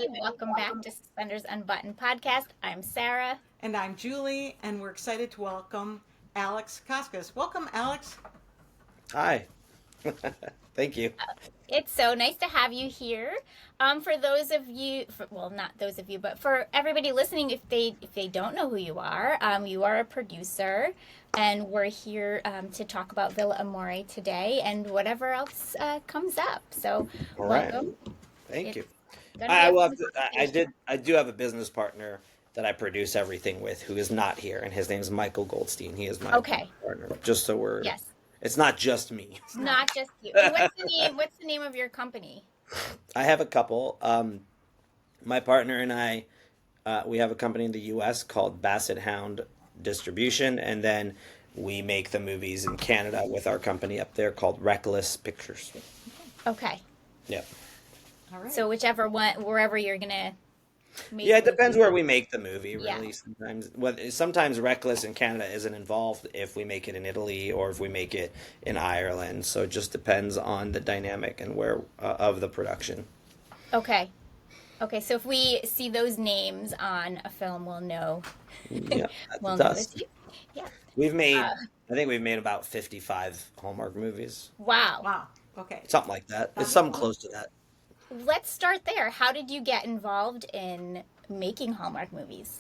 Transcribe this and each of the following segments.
everybody. Welcome back to Suspenders Unbuttoned Podcast. I'm Sarah. And I'm Julie, and we're excited to welcome Alex Coscas. Welcome, Alex. Hi. Thank you. It's so nice to have you here. For those of you, not those of you, but for everybody listening, if they don't know who you are a producer, and we're here to talk about Villa Amore today and whatever else comes up. So, All right. welcome. Thank you. Gonna I be a love. fun I do have a business partner that I produce everything with, who is not here, and his name is Michael Goldstein. He is my Okay. partner. Just so we're. Yes. It's not just me. It's not just you. And what's the name of your company? I have a couple. My partner and I, we have a company in the U.S. called Basset Hound Distribution, and then we make the movies in Canada with our company up there called Reckless Pictures. Okay. Yeah. All right. So whichever one, wherever you're gonna make. Yeah, it depends where we make the movie, Yeah. really. Sometimes Reckless in Canada isn't involved if we make it in Italy or if we make it in Ireland. So it just depends on the dynamic and where of the production. Okay. Okay, so if we see those names on a film, we'll know. Yeah, We'll that's know us. it's you. Yeah. We've made, I think we've made about 55 Hallmark movies. Wow. Wow. Okay. Something like that. It's something close to that. Let's start there. How did you get involved in making Hallmark movies?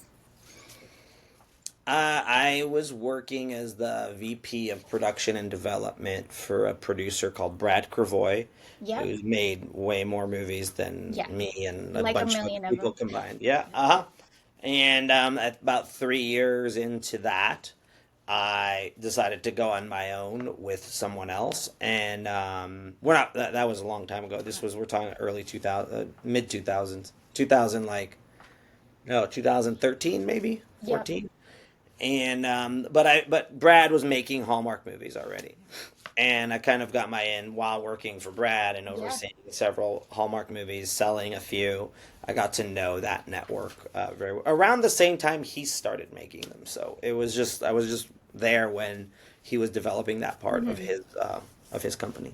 I was working as the VP of production and development for a producer called Brad Cravoy, Yep. who's made way more movies than Yeah. me and a Like a bunch million of of people them. combined. Yeah, And at about 3 years into that, I decided to go on my own with someone else, and we're not. That was a long time ago. We're talking early 2000, mid 2000s, 2000 2013 maybe Yep. 14. And but Brad was making Hallmark movies already, and I kind of got my in while working for Brad and overseeing several Hallmark movies, selling a few. I got to know that network very well. Around the same time he started making them, so I was just there when he was developing that part of his company.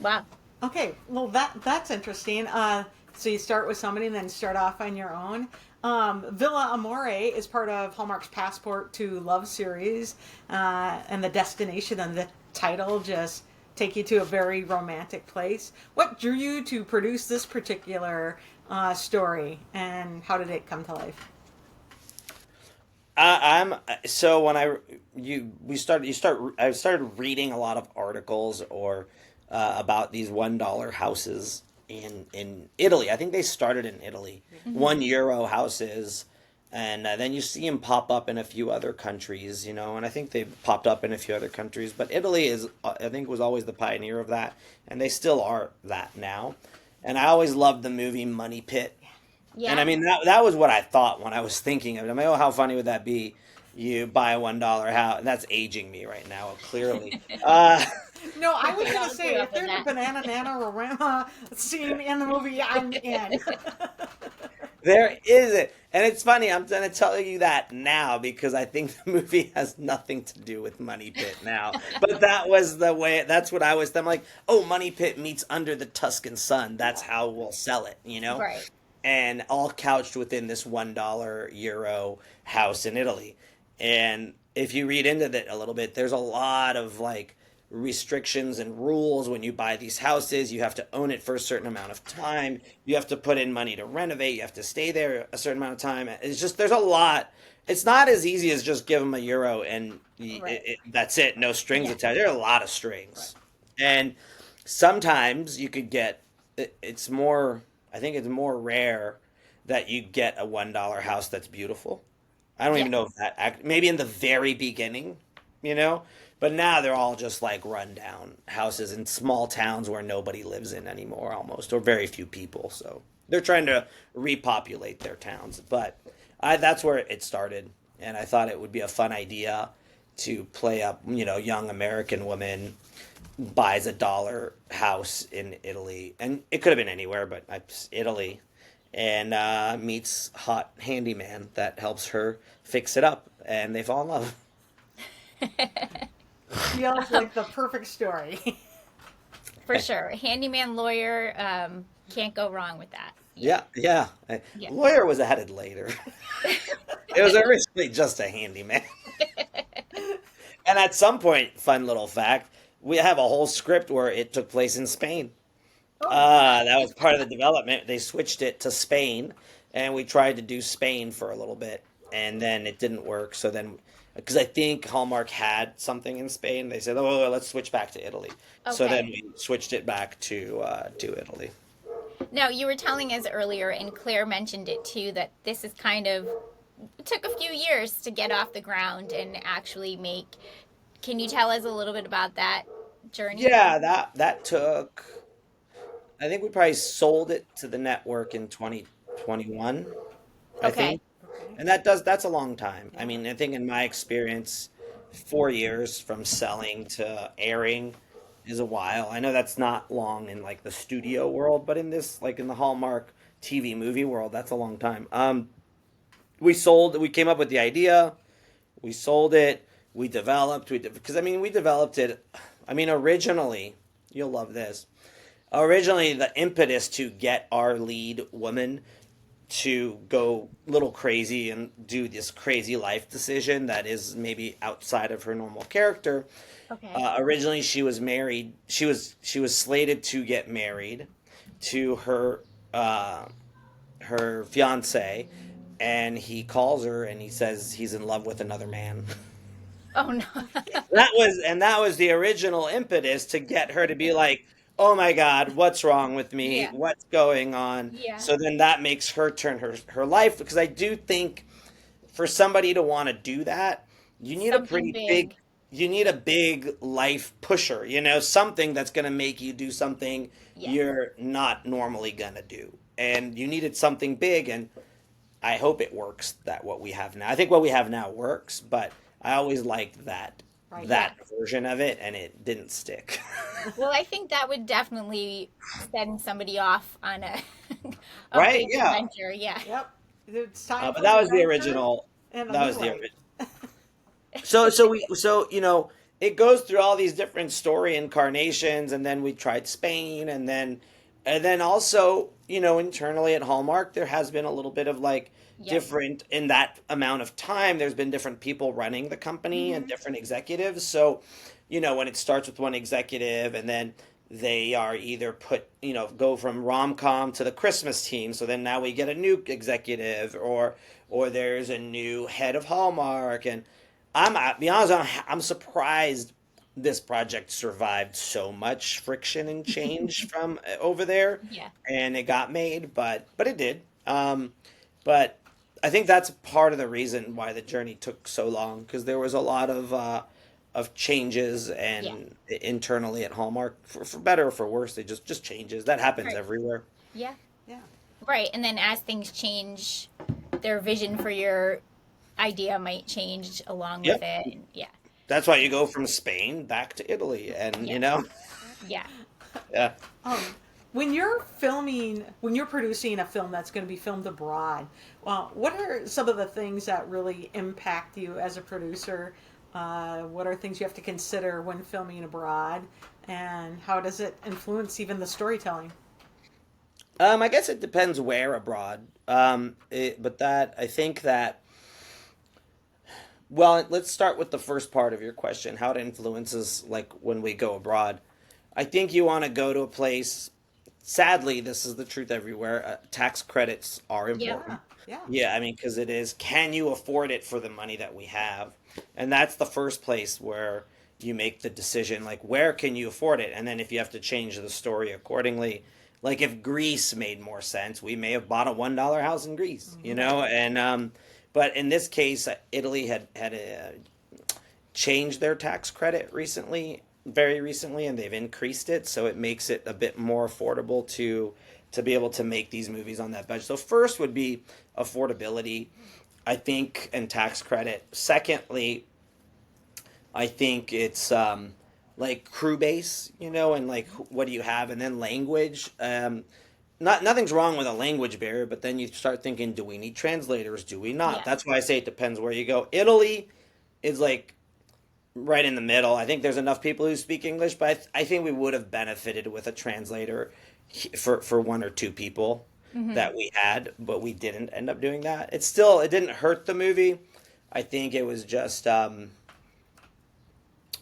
Wow. Okay. Well, that's interesting. So you start with somebody and then start off on your own. Villa Amore is part of Hallmark's Passport to Love series, and the destination and the title just take you to a very romantic place. What drew you to produce this particular story, and how did it come to life? I'm so when I started reading a lot of articles or about these $1 houses in Italy. I think they started in Italy, €1 houses, and then you see them pop up in a few other countries, and I think they've popped up in a few other countries. But Italy is, I think, was always the pioneer of that, and they still are that now. And I always loved the movie Money Pit. Yeah. And I mean, that was what I thought when I was thinking of it. I'm like, oh, how funny would that be? You buy a $1 house. And that's aging me right now, clearly. No, I was We going all to say, grew if up in there's a that. banana nanarama scene in the movie, I'm in. There is it. And it's funny, I'm going to tell you that now because I think the movie has nothing to do with Money Pit now. But that was the way, that's what I was, I'm like, oh, Money Pit meets Under the Tuscan Sun. That's how we'll sell it, Right. And all couched within this $1 euro house in Italy. And if you read into that a little bit, there's a lot of like restrictions and rules when you buy these houses. You have to own it for a certain amount of time. You have to put in money to renovate. You have to stay there a certain amount of time. It's just, there's a lot. It's not as easy as just give them €1 and Right. that's it. No strings Yeah. attached. There are a lot of strings. And sometimes you could get, it's more, I think it's more rare that you get a $1 house that's beautiful. I don't even know if maybe in the very beginning, but now they're all just like rundown houses in small towns where nobody lives in anymore almost, or very few people. So they're trying to repopulate their towns. But that's where it started. And I thought it would be a fun idea to play up, young American woman buys a dollar house in Italy. And it could have been anywhere, but Italy. And meets hot handyman that helps her fix it up, and they fall in love. Feels like the perfect story. For sure. Handyman lawyer, can't go wrong with that. Yeah, yeah. Yeah. Lawyer was added later. It was originally just a handyman. And at some point, fun little fact, we have a whole script where it took place in Spain. Oh my. That was part of the development. They switched it to Spain, and we tried to do Spain for a little bit, and then it didn't work. So then, because I think Hallmark had something in Spain, they said, "Oh, let's switch back to Italy." So then Okay. we switched it back to Italy. Now, you were telling us earlier, and Claire mentioned it too, that this is kind of it took a few years to get off the ground and actually make. Can you tell us a little bit about that journey? Yeah, that took. I think we probably sold it to the network in 2021. I Okay. think. And that's a long time. I mean, I think in my experience, 4 years from selling to airing is a while. I know that's not long in like the studio world, but in this like in the Hallmark TV movie world, that's a long time. We came up with the idea, we sold it, we developed, because I mean we developed it. I mean originally, you'll love this. Originally, the impetus to get our lead woman to go a little crazy and do this crazy life decision that is maybe outside of her normal character. Okay. Originally, she was married. She was slated to get married to her fiance, and he calls her and he says he's in love with another man. Oh no. That was the original impetus to get her to be like, "Oh my God, what's wrong with me? Yeah. What's going on?" Yeah. So then that makes her turn her life, because I do think for somebody to want to do that, you need a Something pretty big big. you need a big life pusher, something that's going to make you do something Yes. you're not normally going to do. And you needed something big, and I hope it works that what we have now. I think what we have now works, but I always liked that Right. Yeah. that version of it, and it didn't stick. Well, I think that would definitely send somebody off on a a Right? big Yeah. adventure. Yeah. Yep. It's time But for that an was the adventure original. and a That new was the life. original. So it goes through all these different story incarnations, and then we tried Spain, and then also internally at Hallmark there has been a little bit of like Yes. different in that amount of time. There's been different people running the company and Hmm. different executives. So when it starts with one executive, and then they are either go from rom-com to the Christmas team, so then now we get a new executive, or there's a new head of Hallmark. And I'll be honest, I'm surprised this project survived so much friction and change from over there, Yeah. and it got made, but it did. But I think that's part of the reason why the journey took so long, because there was a lot of changes Yeah. and internally at Hallmark, for better or for worse. They just changes that happens Right. everywhere. Yeah. Yeah. Right. And then as things change, their vision for your idea might change along with Yep. it. And yeah. That's why you go from Spain back to Italy, and Yeah. Yeah. yeah. Um, when you're producing a film that's going to be filmed abroad, well, what are some of the things that really impact you as a producer? What are things you have to consider when filming abroad, and how does it influence even the storytelling? I guess it depends where abroad. But that I think that. Well, let's start with the first part of your question, how it influences like when we go abroad. I think you want to go to a place. Sadly, this is the truth everywhere. Tax credits are Yeah. important. Yeah. Yeah, I mean, because it is, can you afford it for the money that we have? And that's the first place where you make the decision, like, where can you afford it? And then if you have to change the story accordingly, like if Greece made more sense, we may have bought a $1 house in Greece, but in this case, Italy had changed their tax credit recently, very recently, and they've increased it, so it makes it a bit more affordable to be able to make these movies on that budget. So first would be affordability, I think, and tax credit. Secondly, I think it's like crew base, and like what do you have, and then language. Nothing's wrong with a language barrier, but then you start thinking, do we need translators? Do we not? Yeah. That's why I say it depends where you go. Italy is like right in the middle. I think there's enough people who speak English, but I think we would have benefited with a translator for one or two people. that we had, but we didn't end up doing that. It didn't hurt the movie. I think it was just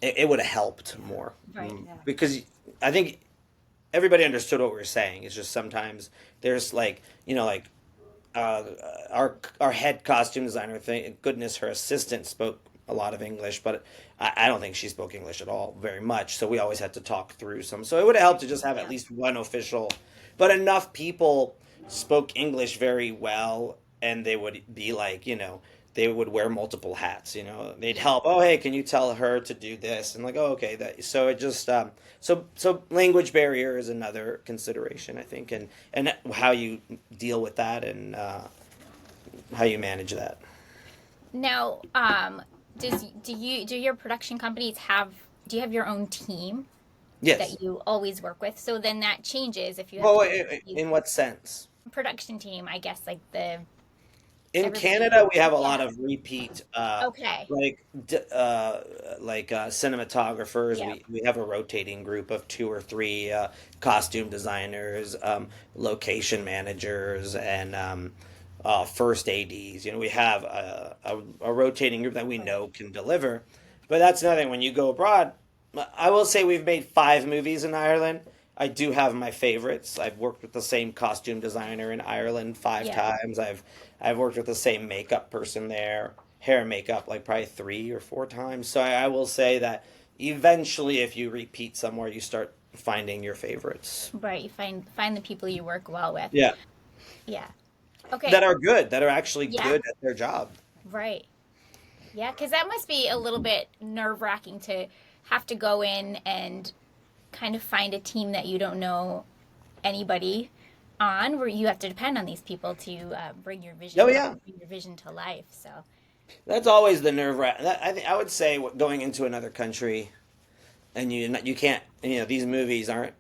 it would have helped more. Right. Yeah. Because I think everybody understood what we were saying. It's just sometimes there's like, uh, our head costume designer, thank goodness her assistant spoke a lot of English, but I don't think she spoke English at all very much. So we always had to talk through some. So it would have helped to just have at least one official, but enough people spoke English very well, and they would be like, they would wear multiple hats. They'd help. Oh, hey, can you tell her to do this? And like, oh, okay. So it just so language barrier is another consideration, I think, and how you deal with that and how you manage that. Now, do your production companies do you have your own team Yes. that you always work with? So then that changes if you have Well, to in what sense? production team, I guess, like the In everybody. Canada, we have a Yeah. lot of repeat, Okay. cinematographers. Yeah. We have a rotating group of two or three costume designers, location managers, and first ADs. We have a rotating group that we know can deliver. But that's another thing. When you go abroad, I will say we've made 5 movies in Ireland. I do have my favorites. I've worked with the same costume designer in Ireland 5 Yeah. times. I've worked with the same makeup person there, hair and makeup, like probably 3 or 4 times. So I will say that eventually, if you repeat somewhere, you start finding your favorites. Right. You find the people you work well with. Yeah, Yeah. Okay. that are good, that are actually Yeah. good at their job. Right. Yeah, because that must be a little bit nerve-wracking to have to go in and kind of find a team that you don't know anybody on, where you have to depend on these people to bring your vision, Oh yeah, bring your vision to life. So that's always the nerve wrack. I would say going into another country, and you can't. These movies aren't.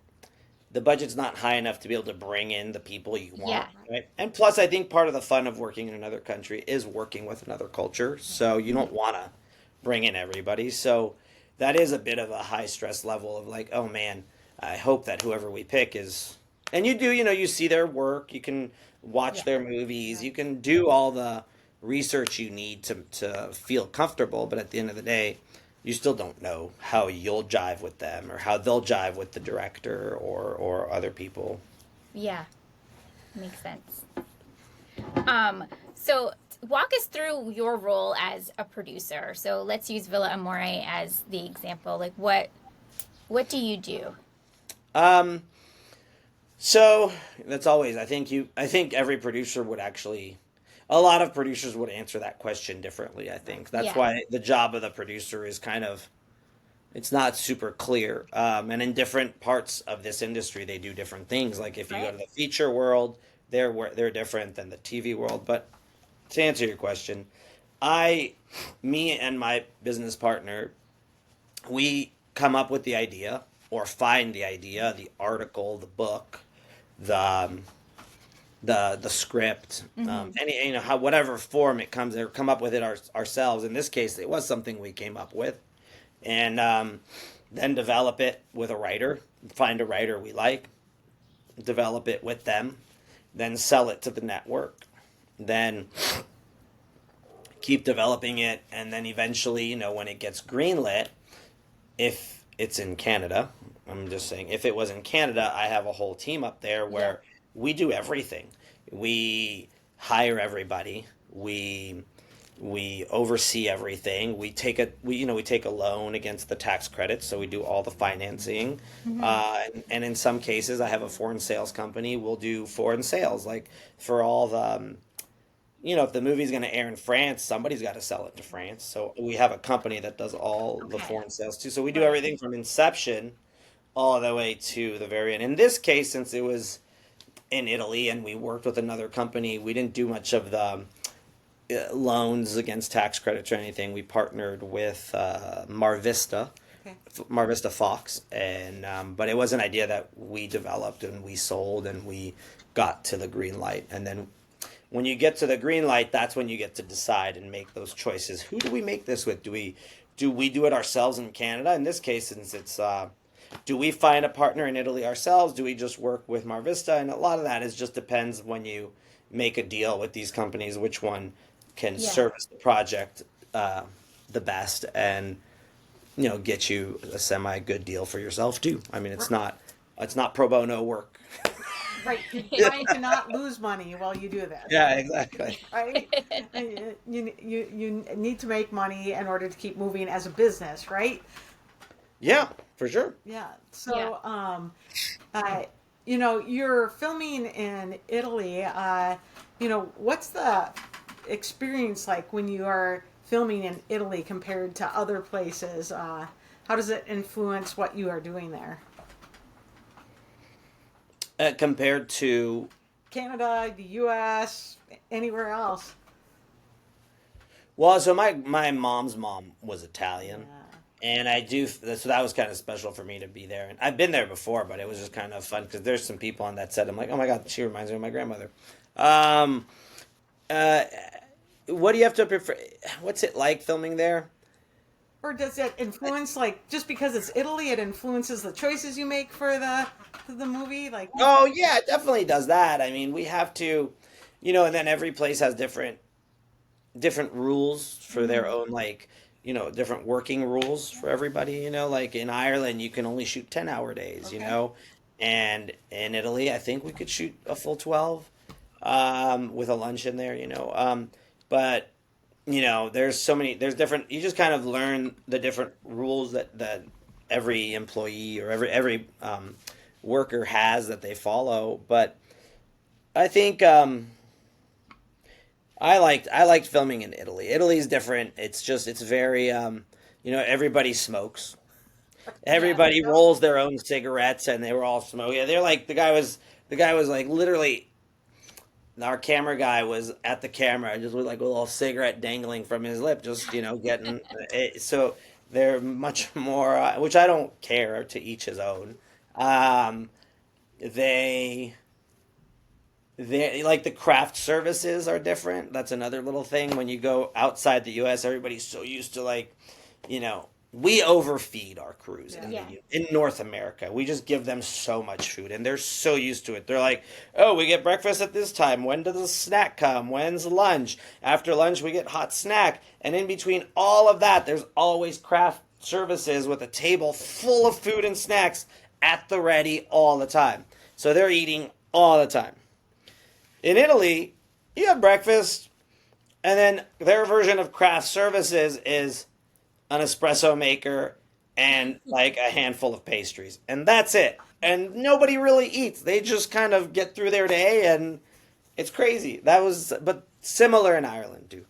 The budget's not high enough to be able to bring in the people you want, yeah, right? And plus, I think part of the fun of working in another country is working with another culture. So you don't want to bring in everybody. So that is a bit of a high stress level of like, oh man, I hope that whoever we pick is. And you do, you see their work. You can watch yeah, their movies. You can do all the research you need to feel comfortable. But at the end of the day, you still don't know how you'll jive with them or how they'll jive with the director or other people. yeah, makes sense. So walk us through your role as a producer. So let's use Villa Amore as the example. Like what do you do? So that's always, I think every producer would actually, a lot of producers would answer that question differently. I think that's Yeah. why the job of the producer is kind of, it's not super clear. And in different parts of this industry, they do different things. Like if you go Right. to the feature world, they're different than the TV world. But to answer your question, me and my business partner, we come up with the idea or find the idea, the article, the book, the the script, any how whatever form it comes, or come up with it ourselves. In this case, it was something we came up with, and then develop it with a writer. Find a writer we like, develop it with them, then sell it to the network, then keep developing it, and then eventually, when it gets greenlit, if it's in Canada, I'm just saying, if it was in Canada, I have a whole team up there where we do everything. We hire everybody. We oversee everything. We take a loan against the tax credits, so we do all the financing. And in some cases, I have a foreign sales company. We'll do foreign sales, like for all the if the movie's going to air in France, somebody's got to sell it to France. So we have a company that does all the Okay. foreign sales too. So we do Right. everything from inception all the way to the very end. In this case, since it was in Italy and we worked with another company, we didn't do much of the loans against tax credits or anything. We partnered with Marvista, Okay. Marvista Fox, and but it was an idea that we developed and we sold and we got to the green light. And then when you get to the green light, that's when you get to decide and make those choices. Who do we make this with? Do we do it ourselves in Canada? In this case, since it's do we find a partner in Italy ourselves? Do we just work with Mar Vista? And a lot of that is just depends when you make a deal with these companies, which one can Yeah. service the project the best and get you a semi good deal for yourself too. I mean, it's not pro bono work. Right. You're trying to not lose money while you do this. Yeah, exactly. Right? You need to make money in order to keep moving as a business, right? Yeah, for sure. Yeah. So, you're filming in Italy. What's the experience like when you are filming in Italy compared to other places? How does it influence what you are doing there? Compared to Canada, the U.S., anywhere else? well, so my mom's mom was Italian. Yeah. And so that was kind of special for me to be there. And I've been there before, but it was just kind of fun because there's some people on that set. I'm like, oh my God, she reminds me of my grandmother. Um, what do you have to prefer? What's it like filming there? Or does it influence, like, just because it's Italy, it influences the choices you make for the movie? Like, Oh yeah, it definitely does that. I mean, we have to, and then every place has different rules for their own, like, different working rules for everybody. Like in Ireland, you can only shoot 10-hour days. Okay. And in Italy, I think we could shoot a full 12, with a lunch in there. But there's different. You just kind of learn the different rules that every employee or every worker has that they follow. But I think I liked filming in Italy. Italy's different. It's very everybody smokes. Everybody rolls their own cigarettes, and they were all smoking. They're like the guy was like literally. Our camera guy was at the camera just with like a little cigarette dangling from his lip, just getting it. So they're much more, which I don't care. To each his own. They like the craft services are different. That's another little thing. When you go outside the U.S., everybody's so used to we overfeed our crews Yeah. in North America. We just give them so much food, and they're so used to it. They're like, oh, we get breakfast at this time. When does the snack come? When's lunch? After lunch, we get hot snack. And in between all of that, there's always craft services with a table full of food and snacks at the ready all the time. So they're eating all the time. In Italy, you have breakfast, and then their version of craft services is an espresso maker and like a handful of pastries. And that's it. And nobody really eats. They just kind of get through their day, and it's crazy. But similar in Ireland too.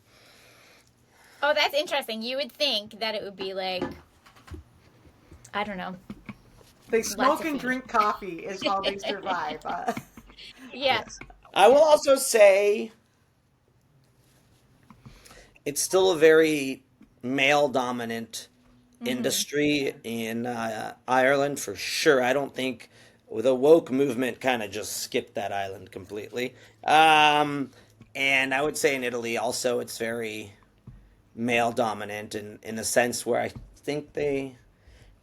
Oh, that's interesting. You would think that it would be like, I don't know. they smoke of and food. drink coffee is how they survive. Yeah. I will also say it's still a very male dominant industry in Ireland for sure. I don't think the woke movement kind of just skipped that island completely. And I would say in Italy also it's very male dominant in a sense where I think they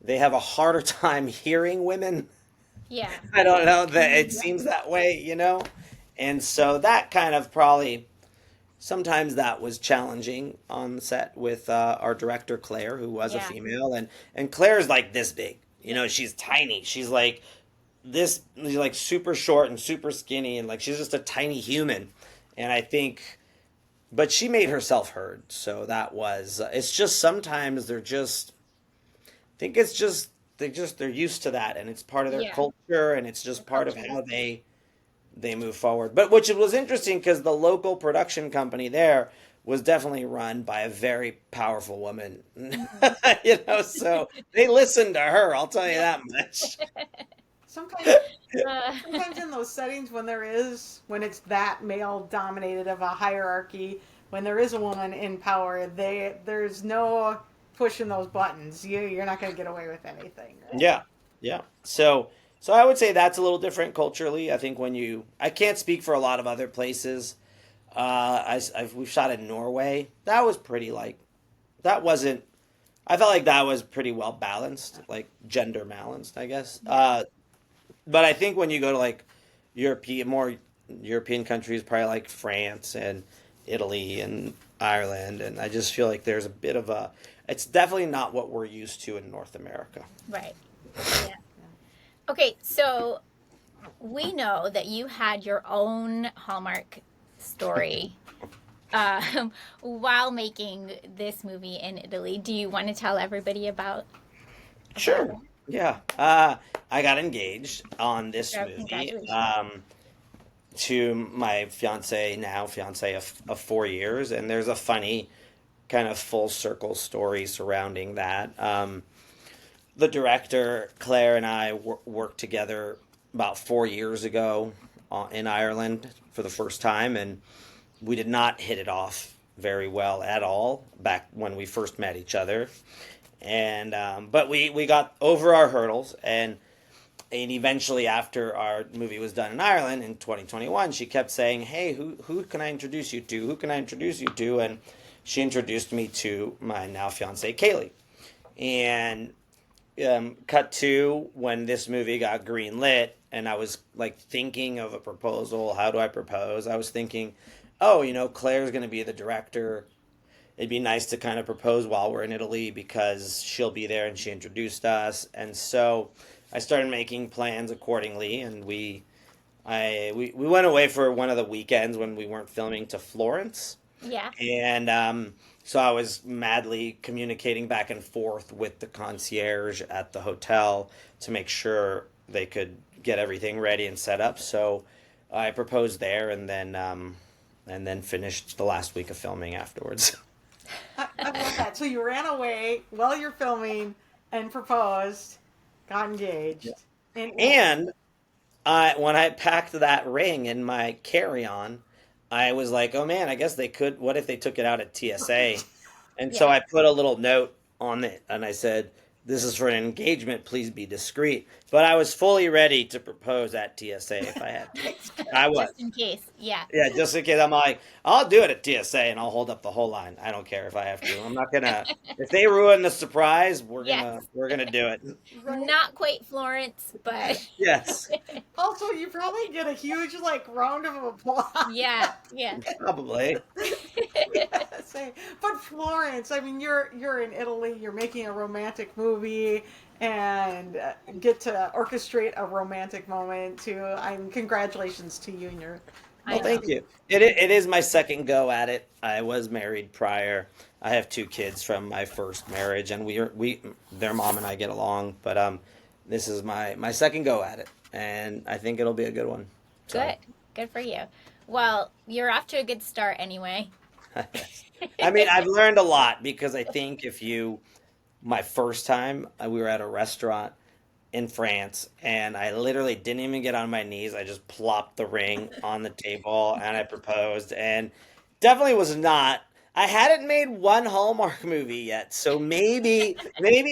have a harder time hearing women. Yeah. I don't know that it seems that way. And so that kind of probably sometimes that was challenging on the set with our director Claire, who was a Yeah. female, and Claire's like this big. She's tiny. She's like this, like super short and super skinny, and like she's just a tiny human. And I think, but she made herself heard. So that was. It's just sometimes they're just. I think it's just they're used to that, and it's part of their Yeah. culture, and it's just part of how they move forward. But which was interesting because the local production company there was definitely run by a very powerful woman. So they listened to her, I'll tell you that much. Sometimes, Uh, sometimes in those settings when it's that male dominated of a hierarchy, when there is a woman in power, there's no pushing those buttons. You're not going to get away with anything. Right? Yeah. Yeah. So I would say that's a little different culturally. I think I can't speak for a lot of other places. We've shot in Norway. That was pretty that wasn't I felt like that was pretty well balanced, like gender balanced, I guess. But I think when you go to like more European countries, probably like France and Italy and Ireland, and I just feel like there's a bit of a. It's definitely not what we're used to in North America. Right. Yeah. Okay, so we know that you had your own Hallmark story while making this movie in Italy. Do you want to tell everybody about Sure. that? Yeah. I got engaged on this Yeah, movie congratulations. to my fiance of 4 years, and there's a funny kind of full circle story surrounding that. The director Claire and I worked together about 4 years ago in Ireland for the first time, and we did not hit it off very well at all back when we first met each other. And but we got over our hurdles, and eventually after our movie was done in Ireland in 2021, she kept saying, "Hey, who can I introduce you to? Who can I introduce you to?" And she introduced me to my now fiance Kaylee. And cut to when this movie got green lit, and I was like thinking of a proposal. How do I propose? I was thinking, oh, Claire's going to be the director. It'd be nice to kind of propose while we're in Italy because she'll be there and she introduced us. And so I started making plans accordingly, and we went away for one of the weekends when we weren't filming to Florence. Yeah. And so I was madly communicating back and forth with the concierge at the hotel to make sure they could get everything ready and set up. So I proposed there, and then finished the last week of filming afterwards. I love that. So you ran away while you're filming and proposed, got engaged. And when I packed that ring in my carry-on, I was like, oh man, I guess they could. What if they took it out at TSA? And so Yeah. I put a little note on it, and I said, this is for an engagement. Please be discreet. But I was fully ready to propose at TSA if I had to. I was. Just in case. Yeah. Yeah, just in case. I'm like, I'll do it at TSA, and I'll hold up the whole line. I don't care if I have to. I'm not gonna. If they ruin the surprise, Yes. we're gonna do it. Right. Not quite Florence, but Yes, Also, you probably get a huge round of applause. yeah. Yeah. probably. Say, but Florence, I mean, you're in Italy. You're making a romantic movie and get to orchestrate a romantic moment too. I'm congratulations to you and your. I Well, know. thank you. It is my second go at it. I was married prior. I have two kids from my first marriage, and their mom and I get along. But this is my second go at it, and I think it'll be a good one. So, Good. Good for you. Well, you're off to a good start anyway. I mean, I've learned a lot because I think my first time, we were at a restaurant in France, and I literally didn't even get on my knees. I just plopped the ring on the table and I proposed, and definitely was not. I hadn't made one Hallmark movie yet, so maybe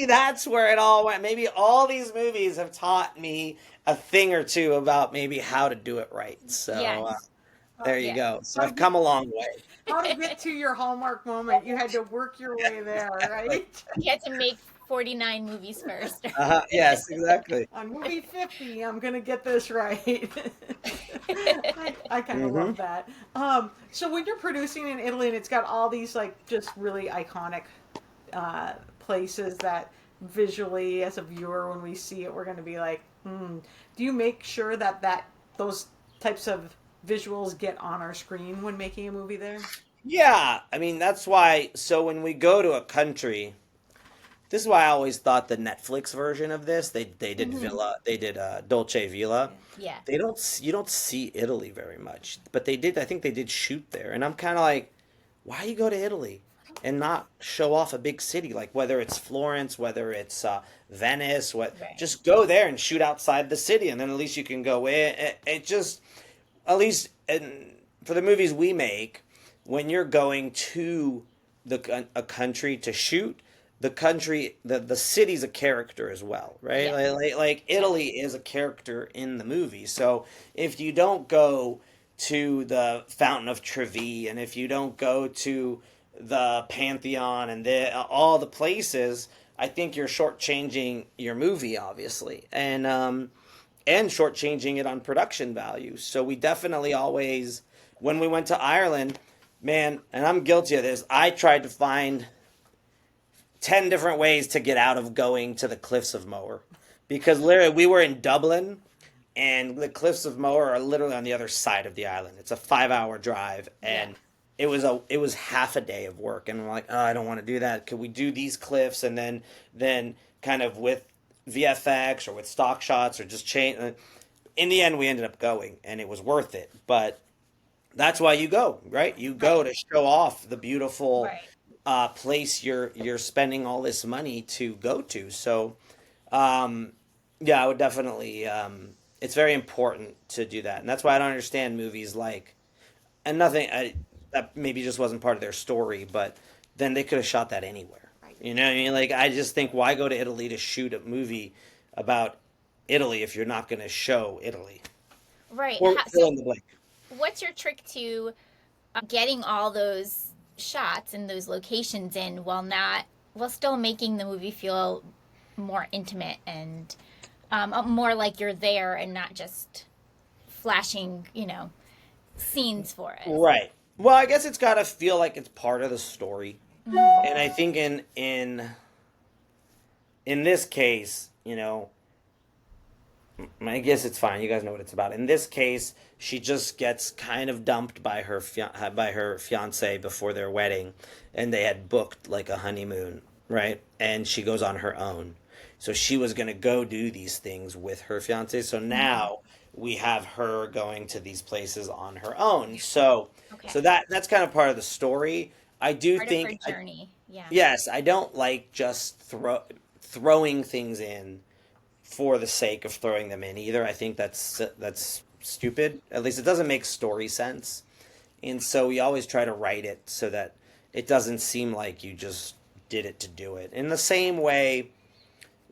that's where it all went. Maybe all these movies have taught me a thing or two about maybe how to do it right. So Yes. there you Yeah. go. So I've come a long way. How to get to your Hallmark moment? You had to work your way there, right? You had to make 49 movies first. Yes, exactly. On movie 50, I'm gonna get this right. I kind of love that. So when you're producing in Italy and it's got all these just really iconic places that visually, as a viewer, when we see it, we're gonna be like, Do you make sure that those types of visuals get on our screen when making a movie there? Yeah, I mean that's why. So when we go to a country, this is why I always thought the Netflix version of this. They did Villa, they did Dolce Villa. Yeah. You don't see Italy very much, but they did. I think they did shoot there, and I'm kind of like, why you go to Italy and not show off a big city, like whether it's Florence, whether it's Venice, Right. just go there and shoot outside the city, and then at least you can go in. It just at least for the movies we make, when you're going to a country to shoot, the city's a character as well, right? Yeah. Like Italy is a character in the movie. So if you don't go to the Fountain of Trevi, and if you don't go to the Pantheon and all the places, I think you're shortchanging your movie, obviously, and shortchanging it on production value. So we definitely always, when we went to Ireland, man, and I'm guilty of this, I tried to find 10 different ways to get out of going to the Cliffs of Moher. Because literally, we were in Dublin, and the Cliffs of Moher are literally on the other side of the island. It's a 5-hour drive, Yeah. and it was half a day of work. And we're like, oh, I don't want to do that. Could we do these cliffs and then kind of with VFX or with stock shots or just change? In the end, we ended up going, and it was worth it. But that's why you go, right? You go Right. to show off the beautiful Right. place you're spending all this money to go to. So, um, yeah, I would definitely. It's very important to do that, and that's why I don't understand movies like and nothing that maybe just wasn't part of their story, but then they could have shot that anywhere. Right. You know what I mean? Like I just think why go to Italy to shoot a movie about Italy if you're not going to show Italy Right. or fill So, in the blank. what's your trick to getting all those shots and those locations in while still making the movie feel more intimate and more like you're there and not just flashing, scenes for it. Right. Well, I guess it's got to feel like it's part of the story, and I think in this case, I guess it's fine. You guys know what it's about. In this case, she just gets kind of dumped by her fiance before their wedding, and they had booked like a honeymoon, right? And she goes on her own. So she was gonna go do these things with her fiance. So now we have her going to these places on her own. So Okay. that's kind of part of the story. I do Part of her think, journey. Yeah. yes, I don't like just throwing things in for the sake of throwing them in either. I think that's stupid. At least it doesn't make story sense. And so we always try to write it so that it doesn't seem like you just did it to do it. In the same way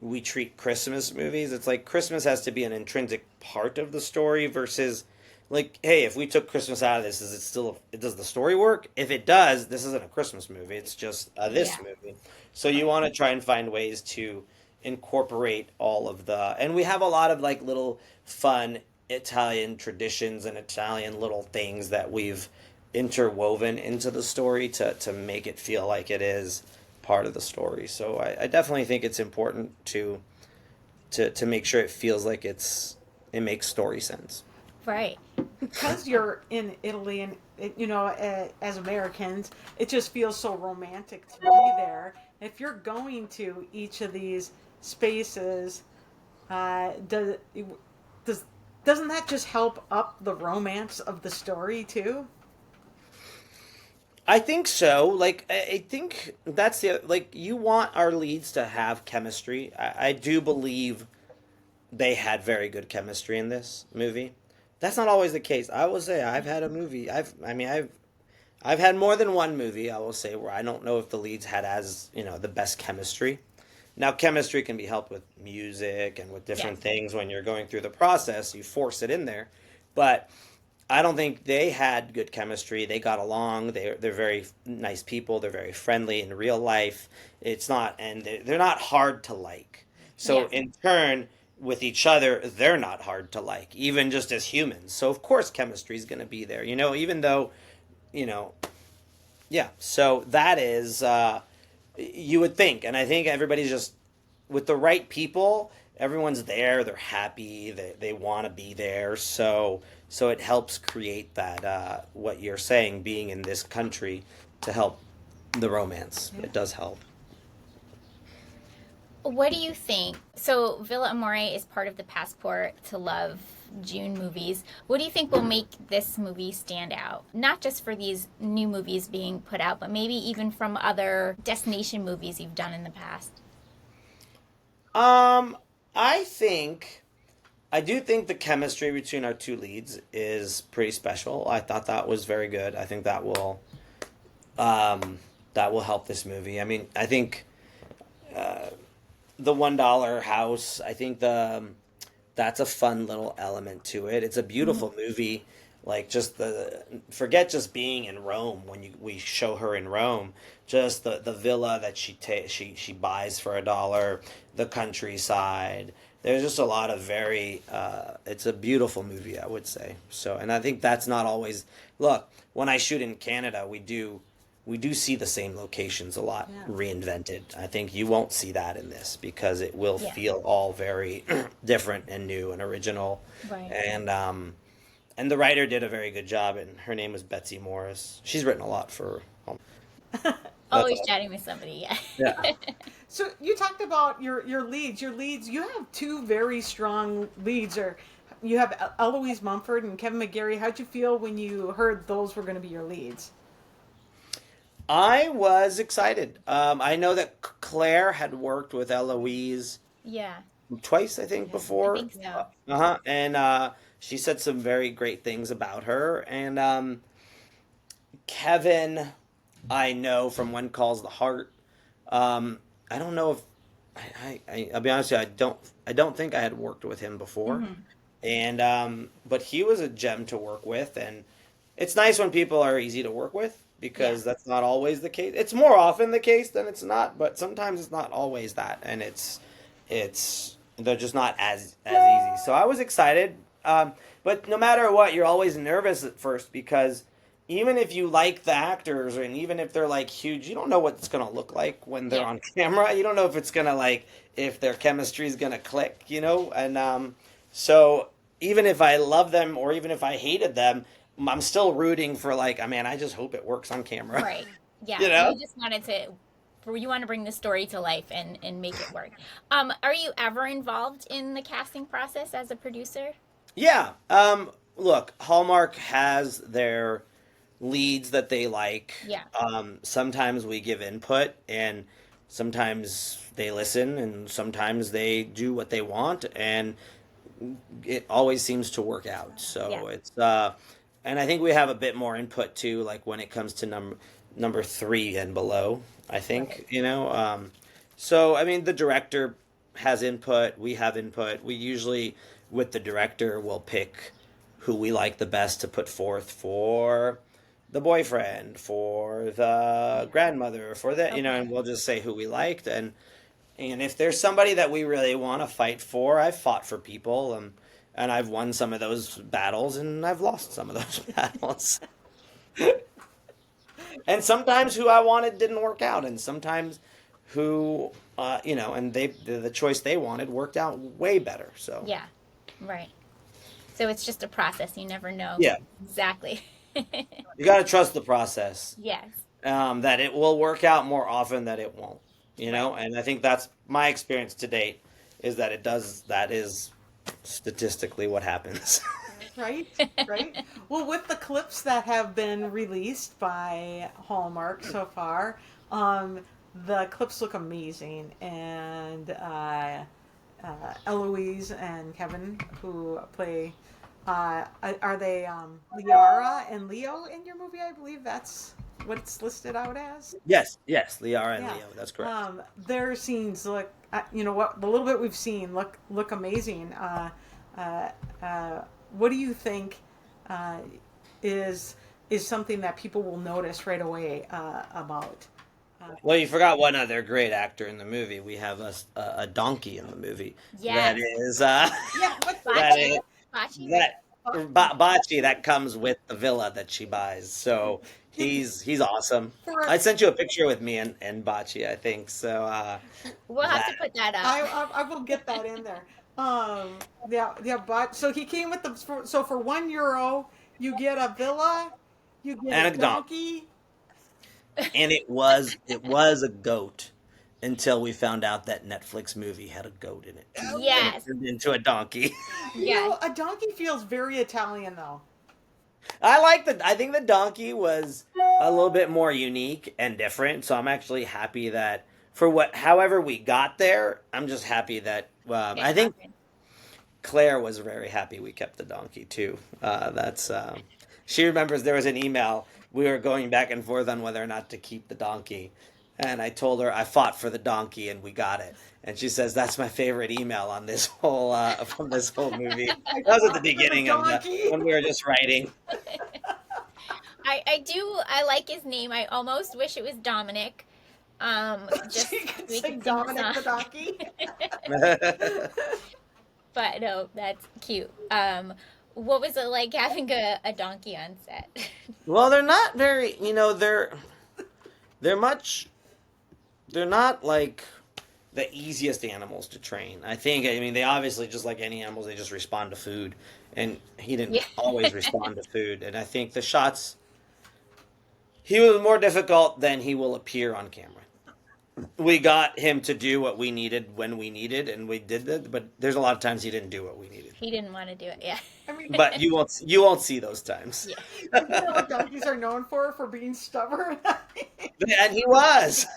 we treat Christmas movies, it's like Christmas has to be an intrinsic part of the story versus like, hey, if we took Christmas out of this, does the story work? If it does, this isn't a Christmas movie. It's just this Yeah. movie. So you want to try and find ways to incorporate all of and we have a lot of like little fun Italian traditions and Italian little things that we've interwoven into the story to make it feel like it is part of the story. So I definitely think it's important to make sure it feels like it makes story sense. Right. Because you're in Italy and as Americans, it just feels so romantic to be there. If you're going to each of these spaces, does does doesn't that just help up the romance of the story too? I think so. Like I think that's the like you want our leads to have chemistry. I do believe they had very good chemistry in this movie. That's not always the case. I will say I've had a movie. I've had more than one movie. I will say where I don't know if the leads had the best chemistry. Now chemistry can be helped with music and with different Yes. things when you're going through the process. You force it in there, but I don't think they had good chemistry. They got along. They're very nice people. They're very friendly in real life. It's not, and they're not hard to like. So Yeah. in turn, with each other, they're not hard to like, even just as humans. So of course, chemistry is going to be there. Even though, you know, yeah. So that is, you would think, and I think everybody's just with the right people. Everyone's there. They're happy. They want to be there. So it helps create that what you're saying, being in this country to help the romance. Yeah. It does help. What do you think? So, Villa Amore is part of the Passport to Love June movies. What do you think will make this movie stand out? Not just for these new movies being put out, but maybe even from other destination movies you've done in the past. Um, I think I do think the chemistry between our two leads is pretty special. I thought that was very good. I think that will help this movie. I mean, I think the $1 house. I think that's a fun little element to it. It's a beautiful movie. like just forget just being in Rome when we show her in Rome, just the villa that she buys for $1, the countryside. There's just a lot of very it's a beautiful movie, I would say. So, and I think that's not always, look, when I shoot in Canada, we do see the same locations a lot reinvented. I think you won't see that in this because it will feel all very different and new and original. Right. And the writer did a very good job, and her name is Betsy Morris. She's written a lot for Always chatting with somebody, yeah. Yeah. So you talked about your leads. Your leads, you have two very strong leads. Or you have Eloise Mumford and Kevin McGarry. How'd you feel when you heard those were going to be your leads? I was excited. I know that Claire had worked with Eloise Yeah. twice, I think, before. I think so. And she said some very great things about her. And Kevin, I know from When Calls the Heart. I don't know if I'll be honest with you, I don't think I had worked with him before. Mm-hmm. And but he was a gem to work with, and it's nice when people are easy to work with because that's not always the case. It's more often the case than it's not, but sometimes it's not always that, and it's they're just not as easy. So I was excited, but no matter what, you're always nervous at first because even if you like the actors and even if they're like huge, you don't know what it's gonna look like when they're on camera. You don't know if it's gonna if their chemistry is gonna click, and so even if I love them or even if I hated them, I'm still rooting for man, I just hope it works on camera. Right. Yeah. You just wanted you want to bring the story to life and make it work. Are you ever involved in the casting process as a producer? Yeah. Look, Hallmark has their leads that they like. Yeah. Sometimes we give input and sometimes they listen and sometimes they do what they want and it always seems to work out. So it's and I think we have a bit more input too, like when it comes to number 3 and below, I think, so I mean the director has input, we have input. We usually with the director will pick who we like the best to put forth for the boyfriend, for the grandmother, for the and we'll just say who we liked and if there's somebody that we really want to fight for, I've fought for people and I've won some of those battles and I've lost some of those battles. And sometimes who I wanted didn't work out and sometimes who and the choice they wanted worked out way better. So yeah, right. So it's just a process. You never know. Yeah, exactly. You got to trust the process. Yes. That it will work out more often than it won't. And I think that's my experience to date is that it does. That is statistically what happens. Right. Well, with the clips that have been released by Hallmark so far, the clips look amazing, and Eloise and Kevin, who play, are they Liara and Leo in your movie? I believe that's what it's listed out as. Yes, Liara and Leo. That's correct. Their scenes look, what the little bit we've seen look amazing. What do you think is something that people will notice right away about? Well, you forgot one other great actor in the movie. We have a donkey in the movie. Yes. That is What's Bocce? Bocce that comes with the villa that she buys. So he's awesome. I sent you a picture with me and Bocce, I think. So we'll have to put that up. I will get that in there. But so he came with so for €1 you get a villa, you get and a donkey. And it was a goat until we found out that Netflix movie had a goat in it. Yes. It turned into a donkey. Yes. A donkey feels very Italian though. I think the donkey was a little bit more unique and different. So I'm actually happy that however we got there, I'm just happy that I think Claire was very happy we kept the donkey too. She remembers there was an email. We were going back and forth on whether or not to keep the donkey. And I told her I fought for the donkey and we got it. And she says that's my favorite email on this whole from this whole movie. I That was at the fought for the beginning of donkey. when we were just writing. I like his name. I almost wish it was Dominic. Just She could we sing could sing the Dominic the song. donkey. But no, that's cute. What was it like having a donkey on set? Well, they're not very, they're much, they're not like the easiest animals to train. I mean, they obviously, just like any animals, they just respond to food. And he didn't Yeah. always respond to food. And I think the shots, he was more difficult than he will appear on camera. We got him to do what we needed when we needed, and we did that. But there's a lot of times he didn't do what we needed. He didn't want to do it. Yeah. I mean, But you won't see those times. Yeah. you know what donkeys are known for being stubborn. And he was.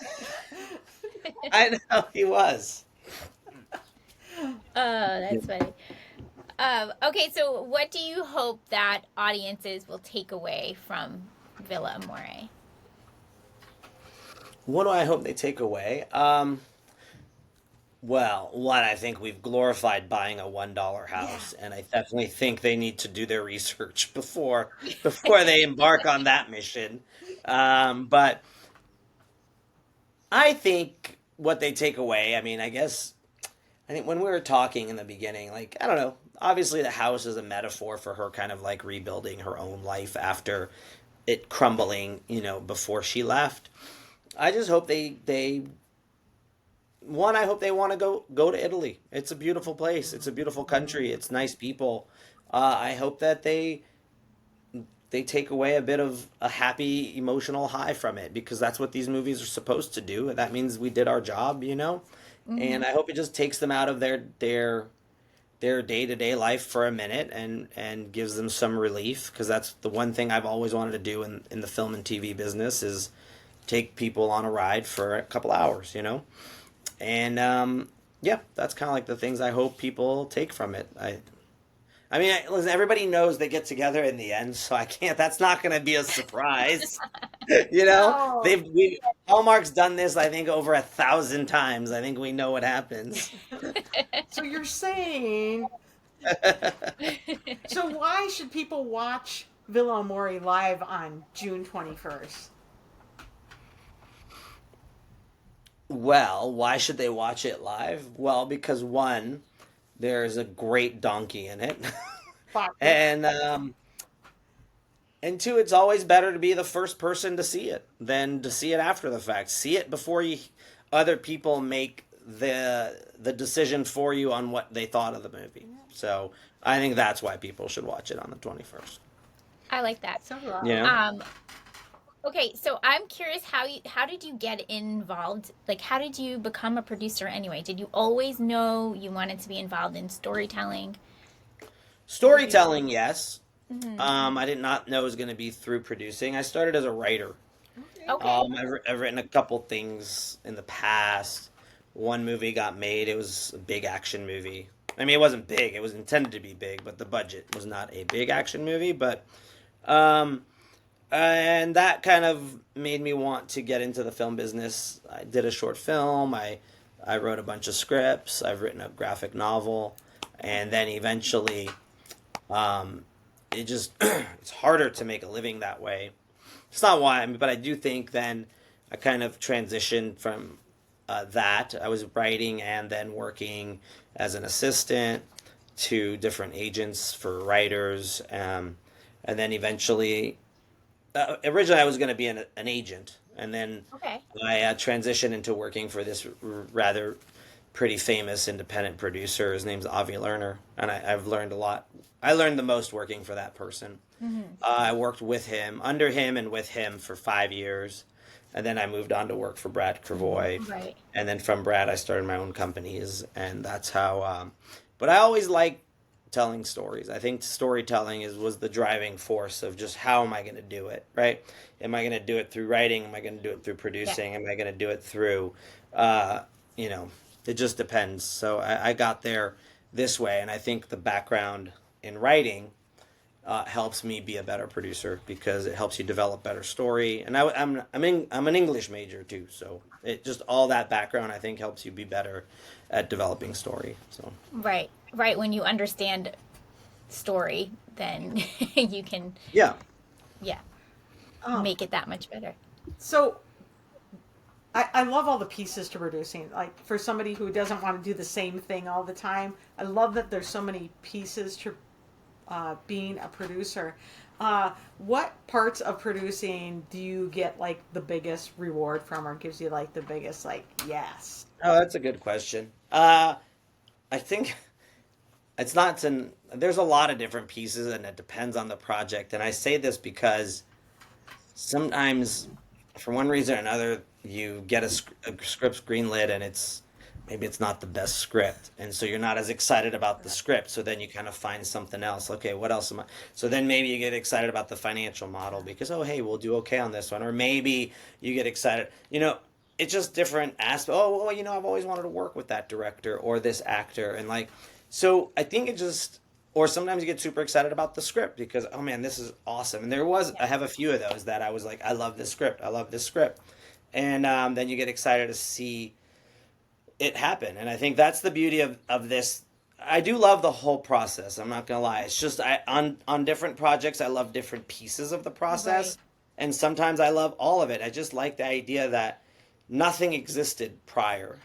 I know he was. Oh, that's funny. Okay, so what do you hope that audiences will take away from Villa Amore? What do I hope they take away? Well, one, I think we've glorified buying a $1 house, and I definitely think they need to do their research before they embark on that mission. But I think what they take away, I mean, I think when we were talking in the beginning, like, I don't know, obviously the house is a metaphor for her kind of like rebuilding her own life after it crumbling, before she left. I just hope I hope they want to go to Italy. It's a beautiful place. It's a beautiful country. It's nice people. I hope that they take away a bit of a happy emotional high from it, because that's what these movies are supposed to do. That means we did our job, And I hope it just takes them out of their day-to-day life for a minute and gives them some relief, because that's the one thing I've always wanted to do in the film and TV business, is take people on a ride for a couple hours, And yeah, that's kind of like the things I hope people take from it. Listen, everybody knows they get together in the end, so I can't. That's not going to be a surprise, No. Hallmark's done this, I think, over 1,000 times. I think we know what happens. So you're saying, so why should people watch Villa Amore live on June 21st? Well, why should they watch it live? Well, because one, there's a great donkey in it, Fuck. and two, it's always better to be the first person to see it than to see it after the fact. See it before other people make the decision for you on what they thought of the movie. So I think that's why people should watch it on the 21st. I like that. So do I. Yeah. Okay, so I'm curious how did you get involved? Like, how did you become a producer anyway? Did you always know you wanted to be involved in storytelling? Storytelling, yes. Mm-hmm. I did not know it was going to be through producing. I started as a writer. Okay. I've written a couple things in the past. One movie got made. It was a big action movie. I mean, it wasn't big. It was intended to be big, but the budget was not a big action movie. But and that kind of made me want to get into the film business. I did a short film. I wrote a bunch of scripts. I've written a graphic novel, and then eventually, it just it's harder to make a living that way. It's not why, but I do think then I kind of transitioned from that. I was writing and then working as an assistant to different agents for writers, and then eventually. Originally, I was going to be an agent, and then Okay. I transitioned into working for this rather pretty famous independent producer. His name's Avi Lerner, and I've learned a lot. I learned the most working for that person. Mm-hmm. I worked with him, under him, and with him for 5 years, and then I moved on to work for Brad Cravoy, Right. and then from Brad, I started my own companies, and that's how. But I always liked telling stories. I think storytelling was the driving force of just how am I going to do it, right? Am I going to do it through writing? Am I going to do it through producing? Am I going to do it through, it just depends. So I got there this way, and I think the background in writing helps me be a better producer because it helps you develop better story. And I'm an English major too, so it just all that background I think helps you be better at developing story. So Right. Right. When you understand story, then you can, yeah. yeah, Um, make it that much better. so I love all the pieces to producing. Like for somebody who doesn't want to do the same thing all the time, I love that there's so many pieces to being a producer. What parts of producing do you get like the biggest reward from, or gives you like the biggest like yes? Oh, that's a good question. I think it's not to, there's a lot of different pieces and it depends on the project. And I say this because sometimes, for one reason or another, you get a script greenlit and maybe it's not the best script, and so you're not as excited about the script. So then you kind of find something else. Okay, what else am I? So then maybe you get excited about the financial model because oh hey, we'll do okay on this one, or maybe you get excited. It's just different aspects. Oh well, I've always wanted to work with that director or this actor, and like so I think it just. Or sometimes you get super excited about the script because, oh man, this is awesome. And I have a few of those that I was like, I love this script. I love this script. And then you get excited to see it happen. And I think that's the beauty of this. I do love the whole process. I'm not going to lie. It's just on different projects, I love different pieces of the Right. process. And sometimes I love all of it. I just like the idea that nothing existed prior.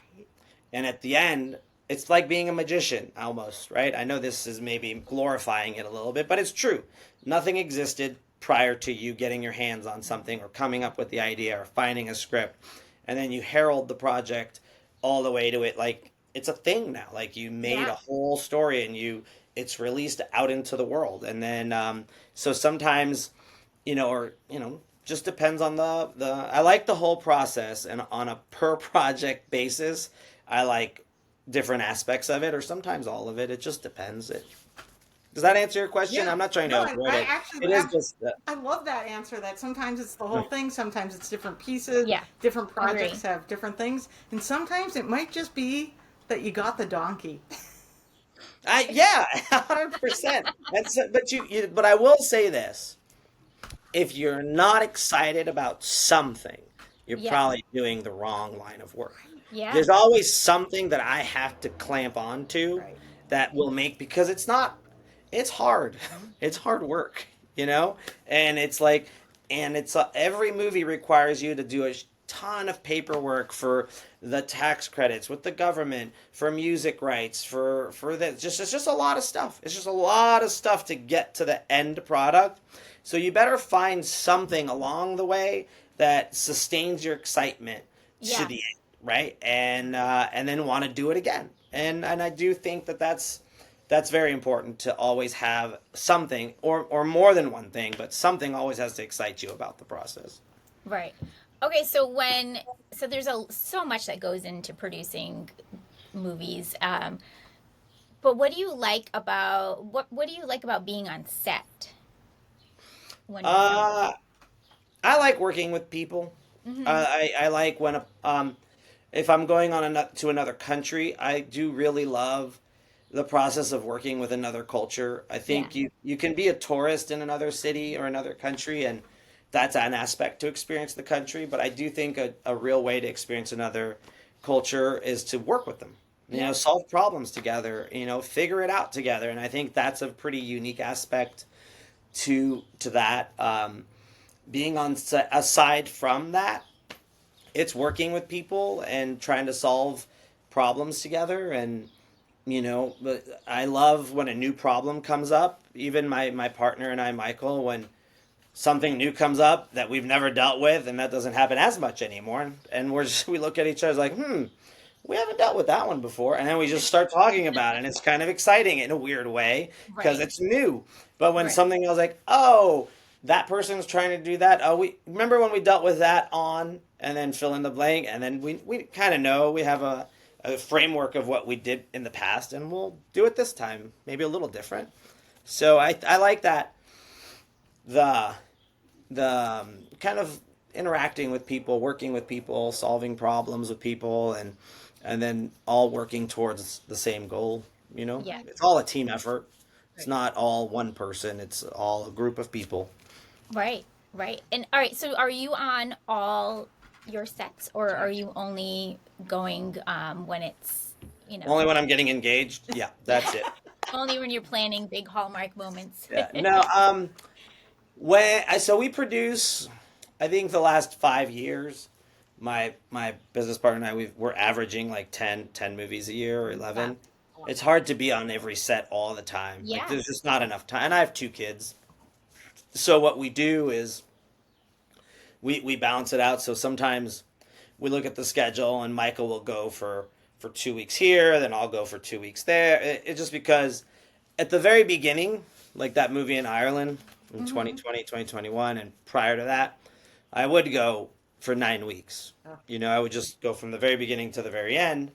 And at the end, it's like being a magician almost, right? I know this is maybe glorifying it a little bit, but it's true. Nothing existed prior to you getting your hands on something or coming up with the idea or finding a script. And then you herald the project all the way to it like it's a thing now. Like you made Yeah. a whole story and it's released out into the world. And then so sometimes, just depends on the I like the whole process, and on a per project basis, I like different aspects of it, or sometimes all of it. It just depends. Does that answer your question? Yeah. I'm not trying No, to I, avoid I it. actually It is just I love that answer. That sometimes it's the whole thing, sometimes it's different pieces, Yeah. different Agree. projects have different things, and sometimes it might just be that you got the donkey. yeah, 100%. But I will say this: if you're not excited about something, you're Yeah. probably doing the wrong line of work. Yeah. There's always something that I have to clamp onto Right. that will make because it's hard. It's hard work, you know? And it's like every movie requires you to do a ton of paperwork for the tax credits with the government, for music rights, for that. It's just a lot of stuff. It's just a lot of stuff to get to the end product. So you better find something along the way that sustains your excitement to Yeah. the end, right? And then want to do it again. And I do think that's very important to always have something or more than one thing, but something always has to excite you about the process. Right. Okay, so there's so much that goes into producing movies. But what do you like about being on set when you're filming? Uh, I like working with people. Mm-hmm. I like when if I'm going to another country, I do really love the process of working with another culture. I Yeah. think you can be a tourist in another city or another country, and that's an aspect to experience the country. But I do think a real way to experience another culture is to work with them. Yeah. Solve problems together. Figure it out together. And I think that's a pretty unique aspect to that. Being on set, aside from that, it's working with people and trying to solve problems together. And but I love when a new problem comes up. Even my partner and I, Michael, when something new comes up that we've never dealt with, and that doesn't happen as much anymore, and we look at each other like, we haven't dealt with that one before, and then we just start talking about it, and it's kind of exciting in a weird way because Right. it's new. But when Right. something else like, oh, that person's trying to do that, oh, we remember when we dealt with that on, and then fill in the blank, and then we kind of know we have a framework of what we did in the past, and we'll do it this time, maybe a little different. So I like that the kind of interacting with people, working with people, solving problems with people, and then all working towards the same goal. Yeah. It's all a team effort. It's not all one person. It's all a group of people. Right, right. And all right, so are you on all your sets, or are you only going when it's, you know, Only when I'm getting engaged. Yeah, that's it. only when you're planning big Hallmark moments? Yeah. No. So we produce. I think the last 5 years, my business partner and we're averaging like 10 movies a year or Wow. 11. It's hard to be on every set all the time. Like Yeah. there's just not enough time. And I have two kids. So what we do is we balance it out. So sometimes we look at the schedule and Michael will go for 2 weeks here, then I'll go for 2 weeks there. It's just because at the very beginning, like that movie in Ireland in Hmm. 2020, 2021, and prior to that, I would go for 9 weeks. Oh. I would just go from the very beginning to the very end.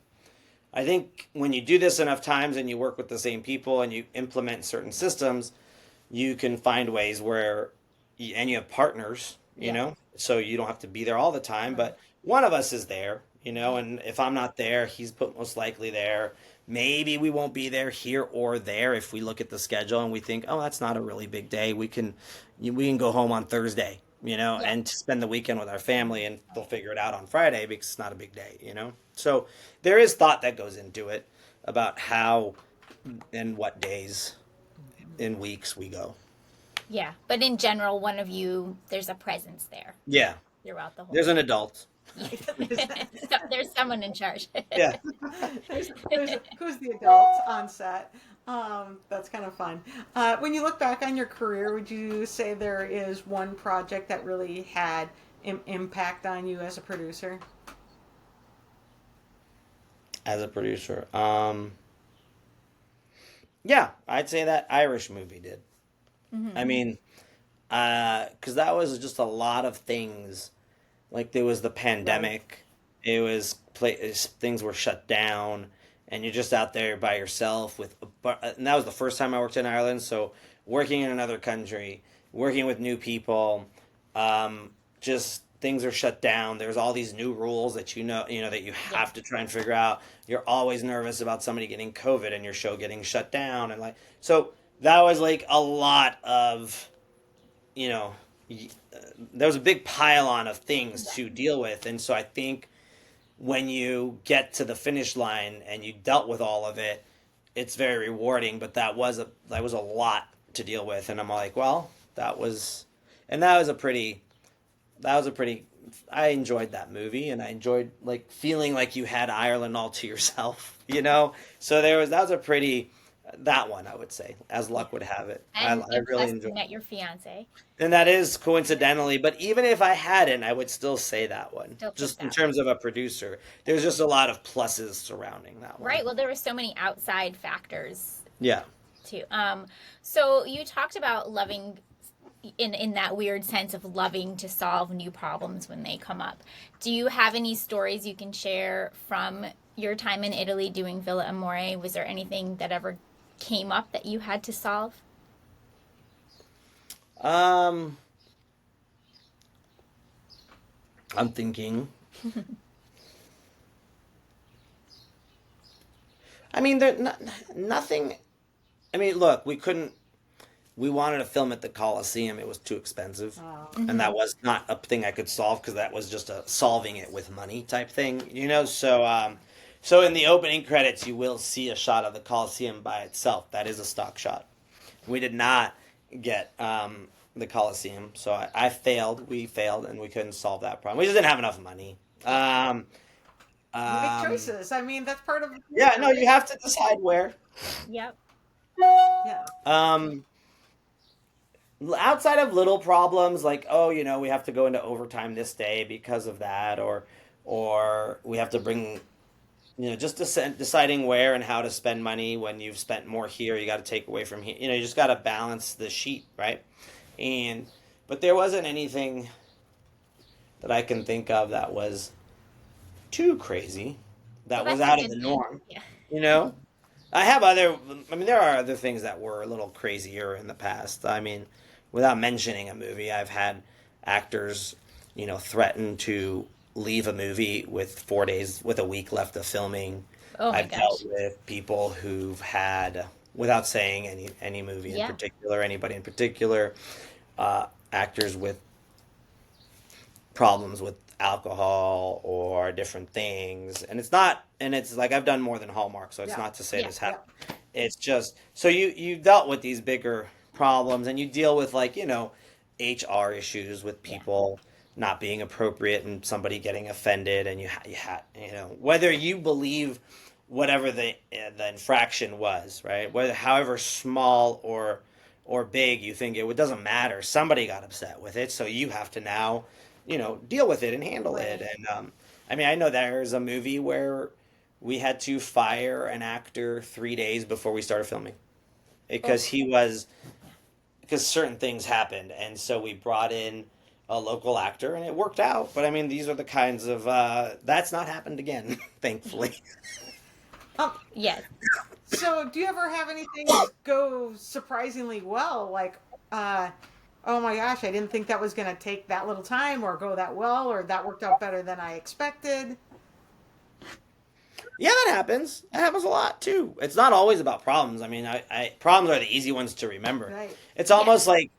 I think when you do this enough times and you work with the same people and you implement certain systems, you can find ways where, and you have partners, Yeah. so you don't have to be there all the time, Right. but one of us is there, and if I'm not there, he's most likely there. Maybe we won't be there here or there if we look at the schedule and we think, oh, that's not a really big day. We can go home on Thursday, Yeah. and spend the weekend with our family, and they'll figure it out on Friday because it's not a big day. So there is thought that goes into it about how and what days in weeks we go. Yeah. But in general, one of you, there's a presence there Yeah, throughout the whole there's an thing. adult. So there's someone in charge. Yeah. there's who's the adult on set. That's kind of fun. When you look back on your career, would you say there is one project that really had impact on you as a producer? As a producer, yeah, I'd say that Irish movie did. I Hmm. mean, because that was just a lot of things. Like there was the Right. pandemic, it was things were shut down, and you're just out there by yourself and that was the first time I worked in Ireland. So working in another country, working with new people, just things are shut down. There's all these new rules that that you Yeah. have to try and figure out. You're always nervous about somebody getting COVID and your show getting shut down, and like so that was like a lot of you know, there was a big pile-on of things Yeah. to deal with, and so I think when you get to the finish line and you dealt with all of it, it's very rewarding. But that was a lot to deal with, and I'm like, well, and that was a pretty. I enjoyed that movie, and I enjoyed like feeling like you had Ireland all to yourself. So that was a pretty that one I would say, as Yeah. luck would have it. I And really plus you enjoyed. met your fiance. And that is coincidentally, but even if I hadn't, I would still say that one. Still pick Just in that one. terms of a producer, there's just a lot of pluses surrounding that one. Right. Well, there were so many outside factors Yeah. too. So you talked about loving in that weird sense of loving to solve new problems when they come up. Do you have any stories you can share from your time in Italy doing Villa Amore? Was there anything that ever came up that you had to solve? Um, I'm thinking. I mean, nothing. I mean, look, we couldn't. We wanted to film at the Coliseum. It was too expensive, Oh, and that Hmm. was not a thing I could solve because that was just a solving it with money type thing. So in the opening credits, you will see a shot of the Coliseum by itself. That is a stock shot. We did not get the Coliseum, so I failed. We failed, and we couldn't solve that problem. We just didn't have enough money. Yeah. you make Um, choices. I mean, that's part of the yeah, career, no, you right? have to decide where. Yep. Yeah. Um, Outside of little problems like, oh, we have to go into overtime this day because of that, or we have to bring, just deciding where and how to spend money. When you've spent more here, you got to take away from here. You just got to balance the sheet, right? And but there wasn't anything that I can think of that was too crazy, Well, that was that's a out of good the thing. norm. Yeah. You know, I mean, there are other things that were a little crazier in the past. I mean, without mentioning a movie, I've had actors, threaten to leave a movie with 4 days, with a week left of filming. Oh my I've dealt gosh. with people who've had, without saying any movie in Yeah. particular, anybody in particular, actors with problems with alcohol or different things. And it's like I've done more than Hallmark, so it's Yeah. not to say Yeah. this Yeah. happened. It's just so you dealt with these bigger problems and you deal with like, HR issues with Yeah. people not being appropriate and somebody getting offended and whether you believe whatever the infraction was, right? Whether however small or big you think it doesn't matter. Somebody got upset with it, so you have to now, deal with it and handle it. Right. And I mean, I know there's a movie where we had to fire an actor 3 days before we started filming Oh, because because certain things happened, and so we brought in a local actor, and it worked out. But I mean, these are the kinds of that's not happened again, thankfully. um, Yes. so do you ever have anything go surprisingly well? Like, oh my gosh, I didn't think that was going to take that little time or go that well, or that worked out better than I expected. Yeah, that happens. That happens a lot too. It's not always about problems. I mean, problems are the easy ones to remember. Right. It's almost like,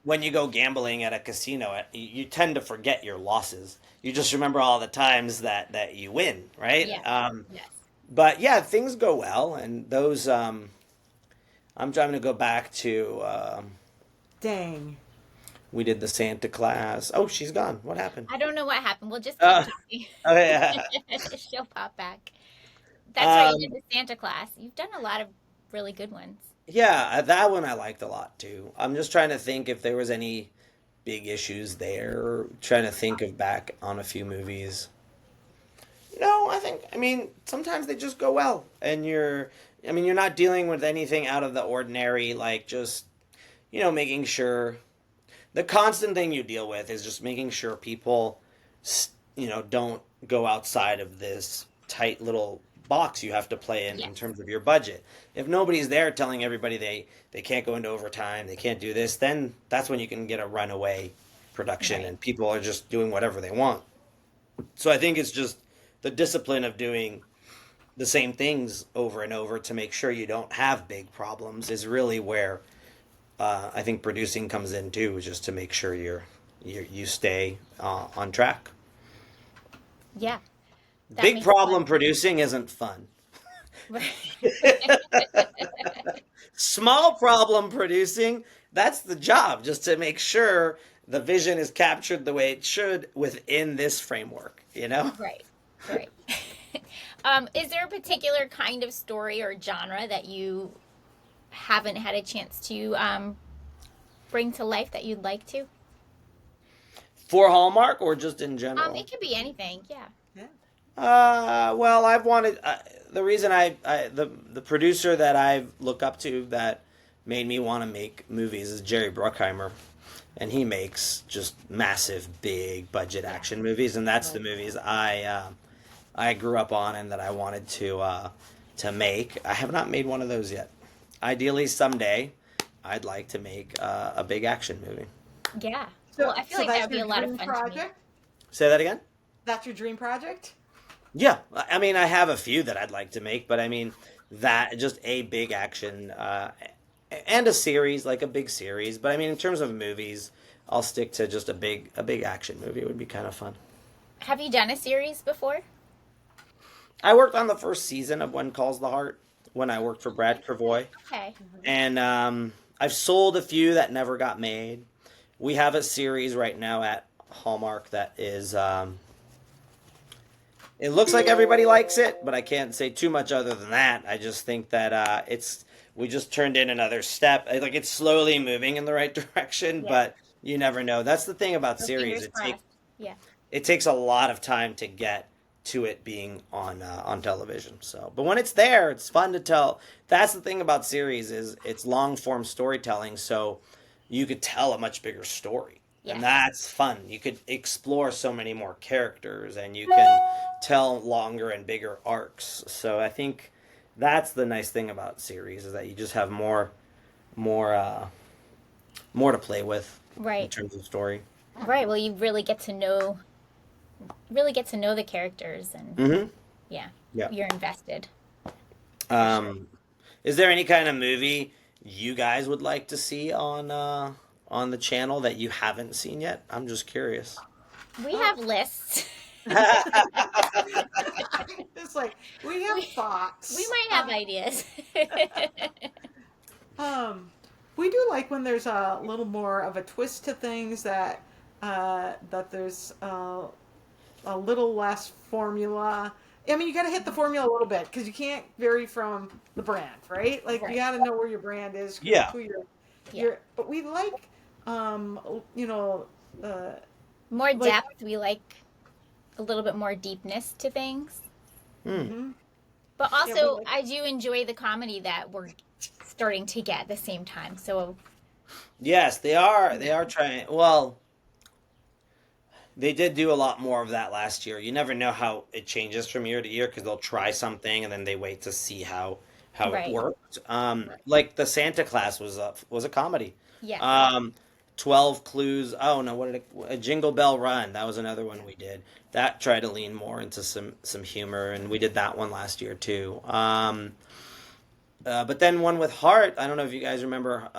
when you go gambling at a casino, you tend to forget your losses. You just remember all the times that you win, right? Yeah. Yes. But yeah, things go well, and those. I'm trying to go back to. Dang. We did the Santa class. Oh, she's gone. What happened? I don't know what happened. We'll just keep Uh, talking. oh yeah. She'll pop back. That's right. You Um, did the Santa class. You've done a lot of really good ones. yeah, that one I liked a lot too. I'm just trying to think if there was any big issues there. Trying to think of back on a few movies. No, I mean, sometimes they just go well, and you're not dealing with anything out of the ordinary, like just, making sure the constant thing you deal with is just making sure people, don't go outside of this tight little box you have to play in Yes. terms of your budget. If nobody's there telling everybody they can't go into overtime, they can't do this, then that's when you can get a runaway production Right. and people are just doing whatever they want. So I think it's just the discipline of doing the same things over and over to make sure you don't have big problems is really where I think producing comes in too, just to make sure you stay on track. Yeah. That Big makes a lot problem of sense. producing isn't fun. Right. Small problem producing, that's the job, just to make sure the vision is captured the way it should within this framework, you know? Right. Right. Is there a particular kind of story or genre that you haven't had a chance to bring to life that you'd like to? For Hallmark or just in general? It could be anything. Yeah. Yeah. Well, I've wanted the reason the producer that I look up to that made me want to make movies is Jerry Bruckheimer, and he makes just massive, big budget Yeah. action movies, and that's the Right. movies I grew up on and that I wanted to make. I have not made one of those yet. Ideally, someday, I'd like to make a big action movie. Yeah. So, Well, I feel so like that that's would be your a lot of dream fun to me. project? Say that again. That's your dream project? Yeah, I mean, I have a few that I'd like to make, but I mean, that just a big action and a series, like a big series. But I mean, in terms of movies, I'll stick to just a big action movie. It would be kind of fun. Have you done a series before? I worked on the first season of When Calls the Heart when I worked for Brad Kervoy, Okay. and I've sold a few that never got made. We have a series right now at Hallmark that is. It looks like everybody likes it, but I can't say too much other than that. I just think that we just turned in another step. Like it's slowly moving in the right direction, Yeah. but you never know. That's the thing about So series. fingers crossed. Yeah. It takes a lot of time to get to it being on television. So, but when it's there, it's fun to tell. That's the thing about series is it's long form storytelling, so you could tell a much bigger story. Yeah. And that's fun. You could explore so many more characters and you can tell longer and bigger arcs. So I think that's the nice thing about series is that you just have more to play with in Right. terms of story. Right. Well, you really get to know the characters, and Mm-hmm. yeah, Yeah. you're invested. Um, Is there any kind of movie you guys would like to see on the channel that you haven't seen yet? I'm just curious. We have lists. It's like we have thoughts. We might have ideas. We do like when there's a little more of a twist to things, that there's a little less formula. I mean, you got to hit the formula a little bit because you can't vary from the brand, right? Like Right. you got to know where your brand is. Yeah. Who Yeah. you're. But we like, you know, More like- depth. We like a little bit more deepness to things. mhm. But Yeah, also, we like- I do enjoy the comedy that we're starting to get at the same time. So, Yes, they are. They are trying. Well, they did do a lot more of that last year. You never know how it changes from year to year because they'll try something and then they wait to see how Right. it worked. Like the Santa Class was a comedy. yeah. 12 Clues. Oh no, a Jingle Bell Run. That was another one we did. That tried to lean more into some humor, and we did that one last year too. But then one with heart. I don't know if you guys remember.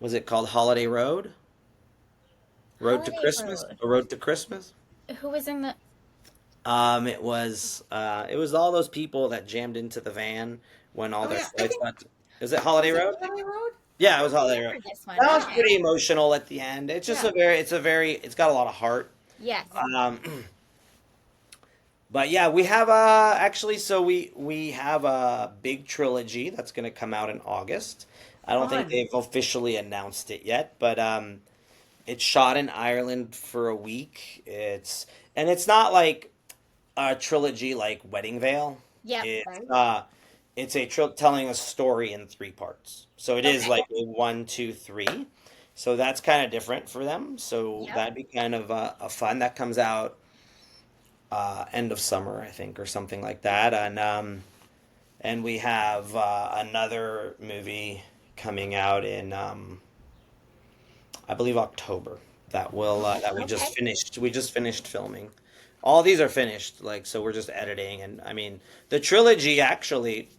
Was it called Holiday Road? Road to Holiday Christmas. Road. A Road to Christmas. Who was in the. It was all those people that jammed into the van when all Oh, their yeah, I flights think- got. Is it Holiday Is it Road? Holiday Road? Yeah, it was I Holiday remember Road. this one. That was Okay. pretty emotional at the end. It's just Yeah. it's got a lot of heart. Yes. But yeah, we have so we have a big trilogy that's going to come out in August. I don't think Fun. they've officially announced it yet, but it's shot in Ireland for a week. It's not like a trilogy like Wedding Veil. Yep. It's telling a story in 3 parts. So it is Okay. like a 1, 2, 3. So that's kind of different for them. So Yep. that'd be kind of a fun. That comes out end of summer, I think, or something like that. And we have another movie coming out in I believe October. That we just Okay. finished. We just finished filming. All these are finished, like, so we're just editing. And I mean, the trilogy actually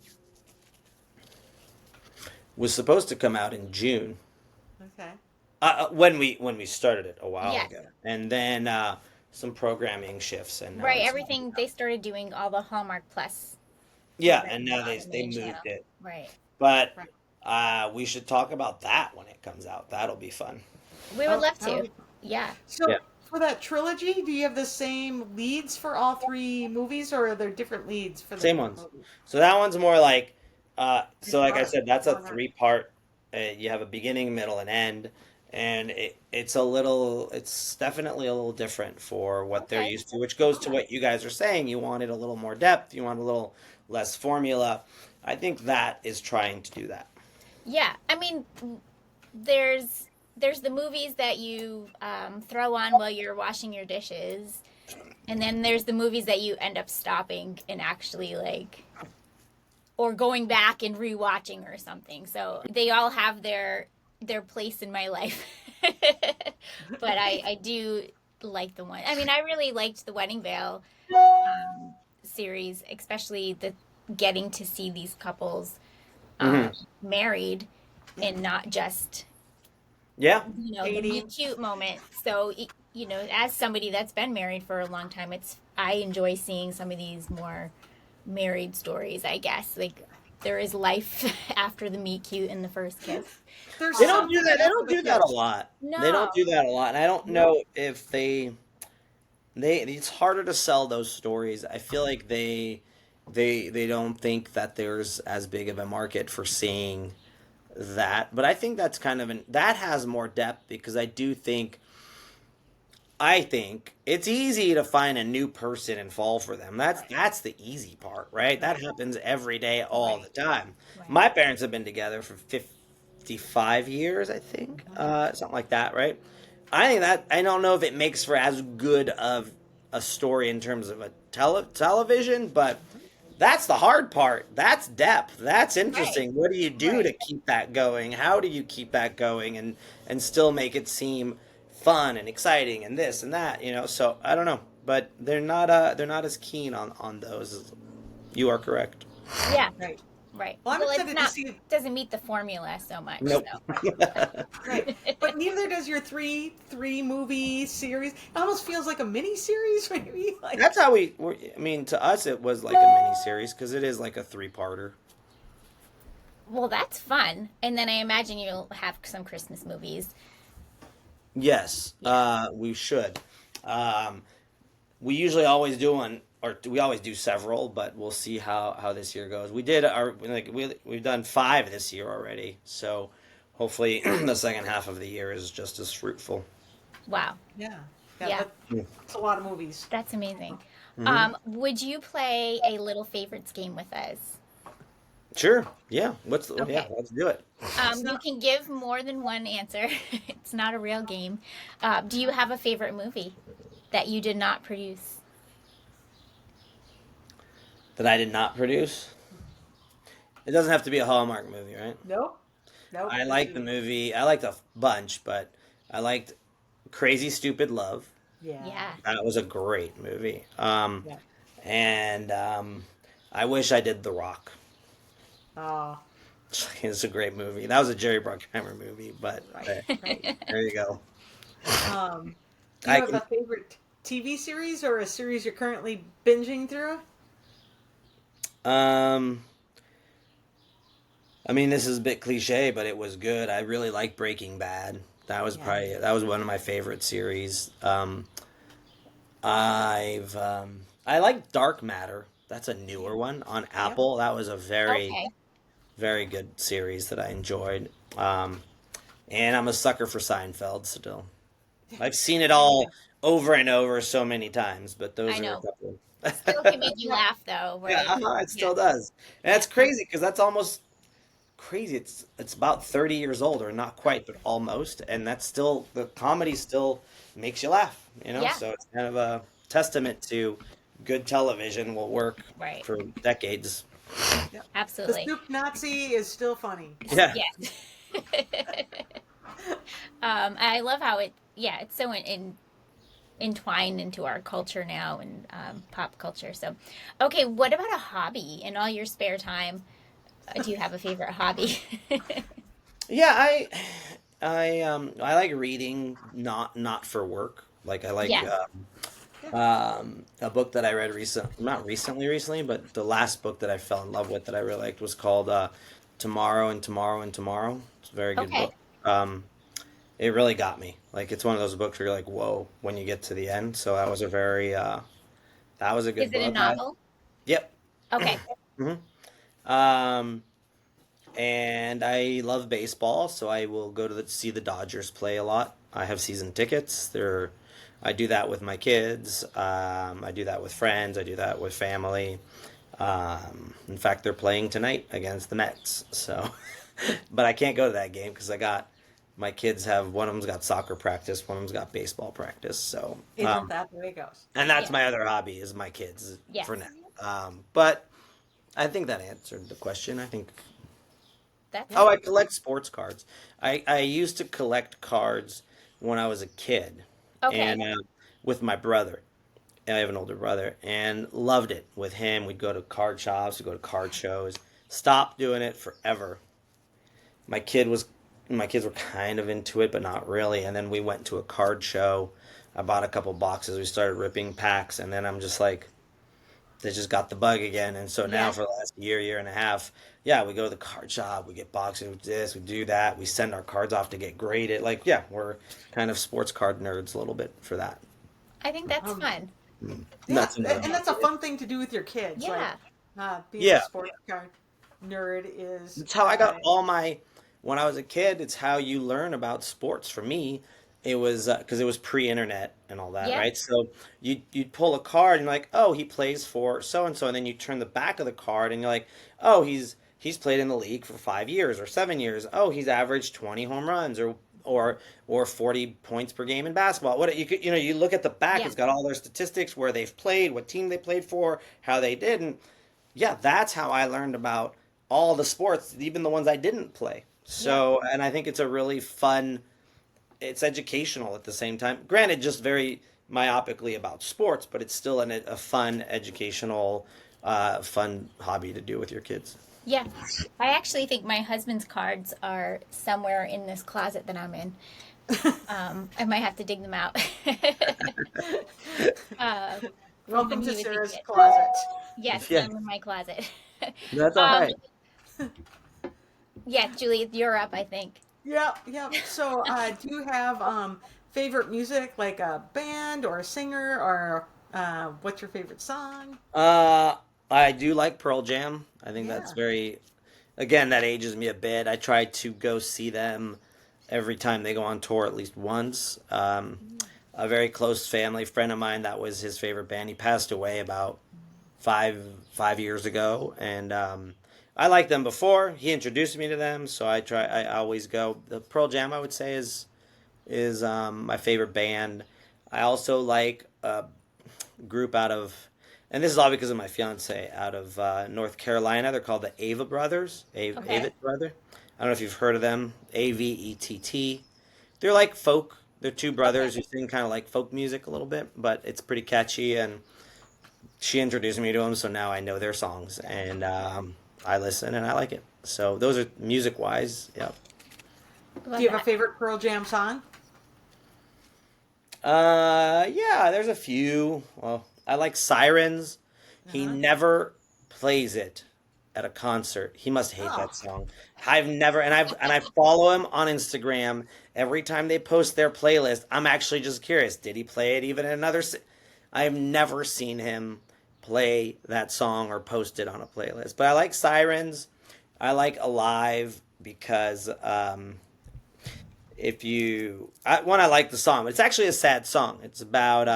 was supposed to come out in June. Okay. When we started it a while Yes. ago, and then some programming shifts and now Right. it's- Everything. They started doing all the Hallmark Plus. Yeah, programming and now on they the they main moved channel. it, Right. but Right. we should talk about that when it comes out. That'll be fun. We would Oh, love that'll to. be- Yeah. So Yeah. for that trilogy, do you have the same leads for all 3 movies, or are there different leads for the Same different ones. movies? So that one's more like, so like I Three-part. said, that's a Oh, nice. 3-part. You have a beginning, middle, and end, and it's definitely a little different for what they're Okay. used to, which goes to what you guys are saying. You wanted a little more depth, you want a little less formula. I think that is trying to do that. Yeah. I mean, there's the movies that you throw on while you're washing your dishes, and then there's the movies that you end up stopping and actually like, or going back and rewatching or something. So they all have their place in my life. But I do like the one. I mean, I really liked the Wedding Veil series, especially the getting to see these couples married and not just Yeah, the Dating. meet cute moment. So as somebody that's been married for a long time, I enjoy seeing some of these more married stories. I guess like there is life after the meet cute and the first kiss. There's they don't something do that. They after don't the do that a kiss. lot. No. They don't do that a lot, and I don't know if they. It's harder to sell those stories. I feel like they don't think that there's as big of a market for seeing that. But I think that's that has more depth because I think it's easy to find a new person and fall for them. That's the easy part, right? That happens every day, all the time. Right. My parents have been together for 55 years, I think, something like that, right? I think that I don't know if it makes for as good of a story in terms of a television, but that's the hard part. That's depth. That's interesting. What do you do to keep that going? How do you keep that going and still make it seem fun and exciting and this and that, So I don't know, but they're not as keen on those. You are correct. Yeah. Right. Right. Well, I'm Well, it's excited to not see. doesn't meet the formula so much. Nope. Right, but neither does your three movie series. It almost feels like a mini series, maybe. Like, That's how I mean, to us, it was like a mini series because it is like a 3-parter. Well, that's fun. And then I imagine you'll have some Christmas movies. Yes, Yeah. we should. Um, we usually always do one, or we always do several, but we'll see how this year goes. We did we've done 5 this year already, so hopefully the second half of the year is just as fruitful. Wow. yeah, Yeah. that's a lot of movies. That's amazing. Hmm. Would you play a little favorites game with us? Sure. Yeah. Yeah? Okay. Let's do it. It's You not. can give more than one answer. It's not a real game. Do you have a favorite movie that you did not produce? That I did not produce. It doesn't have to be a Hallmark movie, right? Nope. Nope. I like the movie. I liked a bunch, but I liked Crazy Stupid Love. Yeah. Yeah. That was a great movie. Yeah. And I wish I did The Rock. Oh, It's a great movie. That was a Jerry Bruckheimer movie, but right. Right. there you go. Do you I have can. a favorite TV series or a series you're currently binging through? Um, I mean, this is a bit cliche, but it was good. I really like Breaking Bad. Yeah. That was one of my favorite series. I like Dark Matter. That's a newer one on Yep. Apple. That was a very Okay. very good series that I enjoyed. And I'm a sucker for Seinfeld still. I've seen it There you go. all over and over so many times, but I those are a know. couple. Still can make you laugh though, Yeah, right? it Yeah. still does. And Yeah. that's crazy because that's almost crazy. It's about 30 years old, or not quite, but almost. And that's still, the comedy still makes you laugh, you know? Yeah. So it's kind of a testament to good television will work Right. for decades. Yep. The Absolutely. Soup Nazi is still funny. Yeah. Yes. I love how it's so entwined into our culture now and pop culture. So, okay, what about a hobby in all your spare time? Do you have a favorite hobby? Yeah, I like reading, not for work. Like I like Yeah. a book that I read not recently, but the last book that I fell in love with that I really liked was called Tomorrow and Tomorrow and Tomorrow. It's a very good Okay. book. It really got me. Like it's one of those books where you're like, whoa, when you get to the end. So that was a Is good it a book. novel? Yep. Okay. Hmm. Um, and I love baseball, so I will go to see the Dodgers play a lot. I have season tickets. I do that with my kids. I do that with friends. I do that with family. In fact, they're playing tonight against the Mets. So, but I can't go to that game because my kids have one of them's got soccer practice, one of them's got baseball practice. So, Isn't that the way it goes? and that's Yeah. my other hobby is my kids Yes. for now. But I think that answered the question. I think. That's Oh, I collect sports cards. I used to collect cards when I was a kid, okay. and with my brother. I have an older brother, and loved it with him. We'd go to card shops, we'd go to card shows. Stopped doing it forever. My kid was, my kids were kind of into it, but not really. And then we went to a card show. I bought a couple boxes. We started ripping packs, and then I'm just like, they just got the bug again. And so now Yeah. for the last year and a half, yeah, we go to the card shop, we get boxes, we do this, we do that, we send our cards off to get graded. Like, yeah, we're kind of sports card nerds a little bit for that. I think that's Um, fun. yeah, That's another and that's a fun thing to do with your kids. Like, Yeah. being a Yeah, sports card nerd is. it's how I got all my. When I was a kid, it's how you learn about sports. For me, it was because it was pre-internet and all that, Yeah. right? So you'd pull a card and you're like, oh, he plays for so and so, and then you turn the back of the card and you're like, oh, he's played in the league for 5 years or 7 years. Oh, he's averaged 20 home runs or 40 points per game in basketball. What you could, you look at the back, Yeah. it's got all their statistics, where they've played, what team they played for, how they did, and yeah, that's how I learned about all the sports, even the ones I didn't play. Yeah. So, and I think it's a really fun, it's educational at the same time. Granted, just very myopically about sports, but it's still a fun educational fun hobby to do with your kids. Yeah. I actually think my husband's cards are somewhere in this closet that I'm in. I might have to dig them out. uh, from Welcome when to he was a Sarah's kid. closet. Yes, Yeah, I'm in my closet. that's all um, right. yeah, Julie, you're up, I think. Yep, yep. So, do you have favorite music, like a band or a singer, or what's your favorite song? Uh, I do like Pearl Jam. I think that's Yeah. very, again, that ages me a bit. I try to go see them every time they go on tour at least once. A very close family friend of mine, that was his favorite band. He passed away about five years ago, and I liked them before. He introduced me to them, so I try. I always go. The Pearl Jam, I would say, is my favorite band. I also like a group out of, and this is all because of my fiance, out of North Carolina. They're called the Ava Brothers. Okay. Avett Brother. I don't know if you've heard of them. Avett. They're like folk. They're two Okay. brothers who sing kind of like folk music a little bit, but it's pretty catchy. And she introduced me to them, so now I know their songs, and I listen and I like it. So those are music wise. Yep. Do Love you have a that. favorite Pearl Jam song? Yeah, there's a few. Well, I like Sirens. He Uh-huh. never plays it at a concert. He must hate Oh, that song. I've never, and I follow him on Instagram. Every time they post their playlist, I'm actually just curious. Did he play it even in another? I have never seen him play that song or post it on a playlist. But I like Sirens. I like Alive because if you one, I like the song, but it's actually a sad song. It's about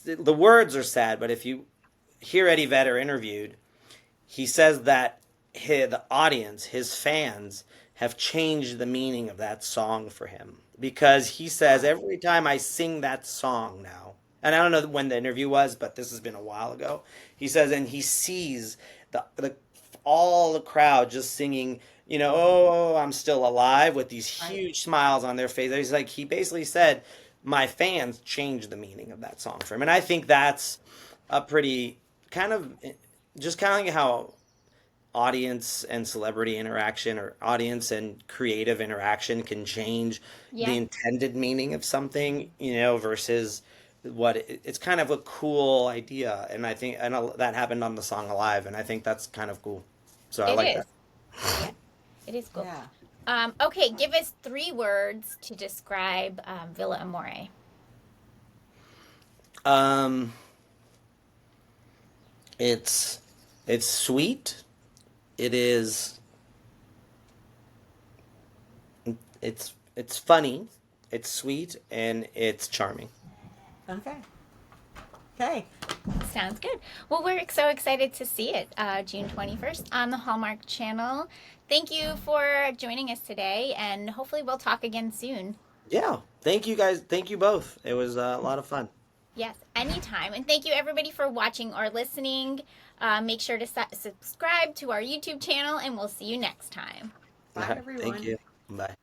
the words are sad, but if you hear Eddie Vedder interviewed, he says that the audience, his fans, have changed the meaning of that song for him because he says every time I sing that song now, and I don't know when the interview was, but this has been a while ago. He says, and he sees the all the crowd just singing, oh, I'm still alive with these right. huge smiles on their face. He's like, he basically said, my fans changed the meaning of that song for him, and I think that's a pretty kind of just kind of like how audience and celebrity interaction or audience and creative interaction can change the Yeah, intended meaning of something, versus what it's kind of a cool idea. And I think, that happened on the song Alive, and I think that's kind of cool. So I it like is. that. Yeah, it is cool. Yeah. Okay, give us 3 words to describe Villa Amore. Um, it's it's sweet. It is it's funny. It's sweet and it's charming. Okay. Okay. Sounds good. Well, we're so excited to see it June 21st on the Hallmark channel. Thank you for joining us today, and hopefully we'll talk again soon. Yeah. Thank you guys. Thank you both. It was a lot of fun. Yes, anytime. And thank you everybody for watching or listening. Make sure to subscribe to our YouTube channel, and we'll see you next time. All Bye, right. Thank everyone. you. Bye.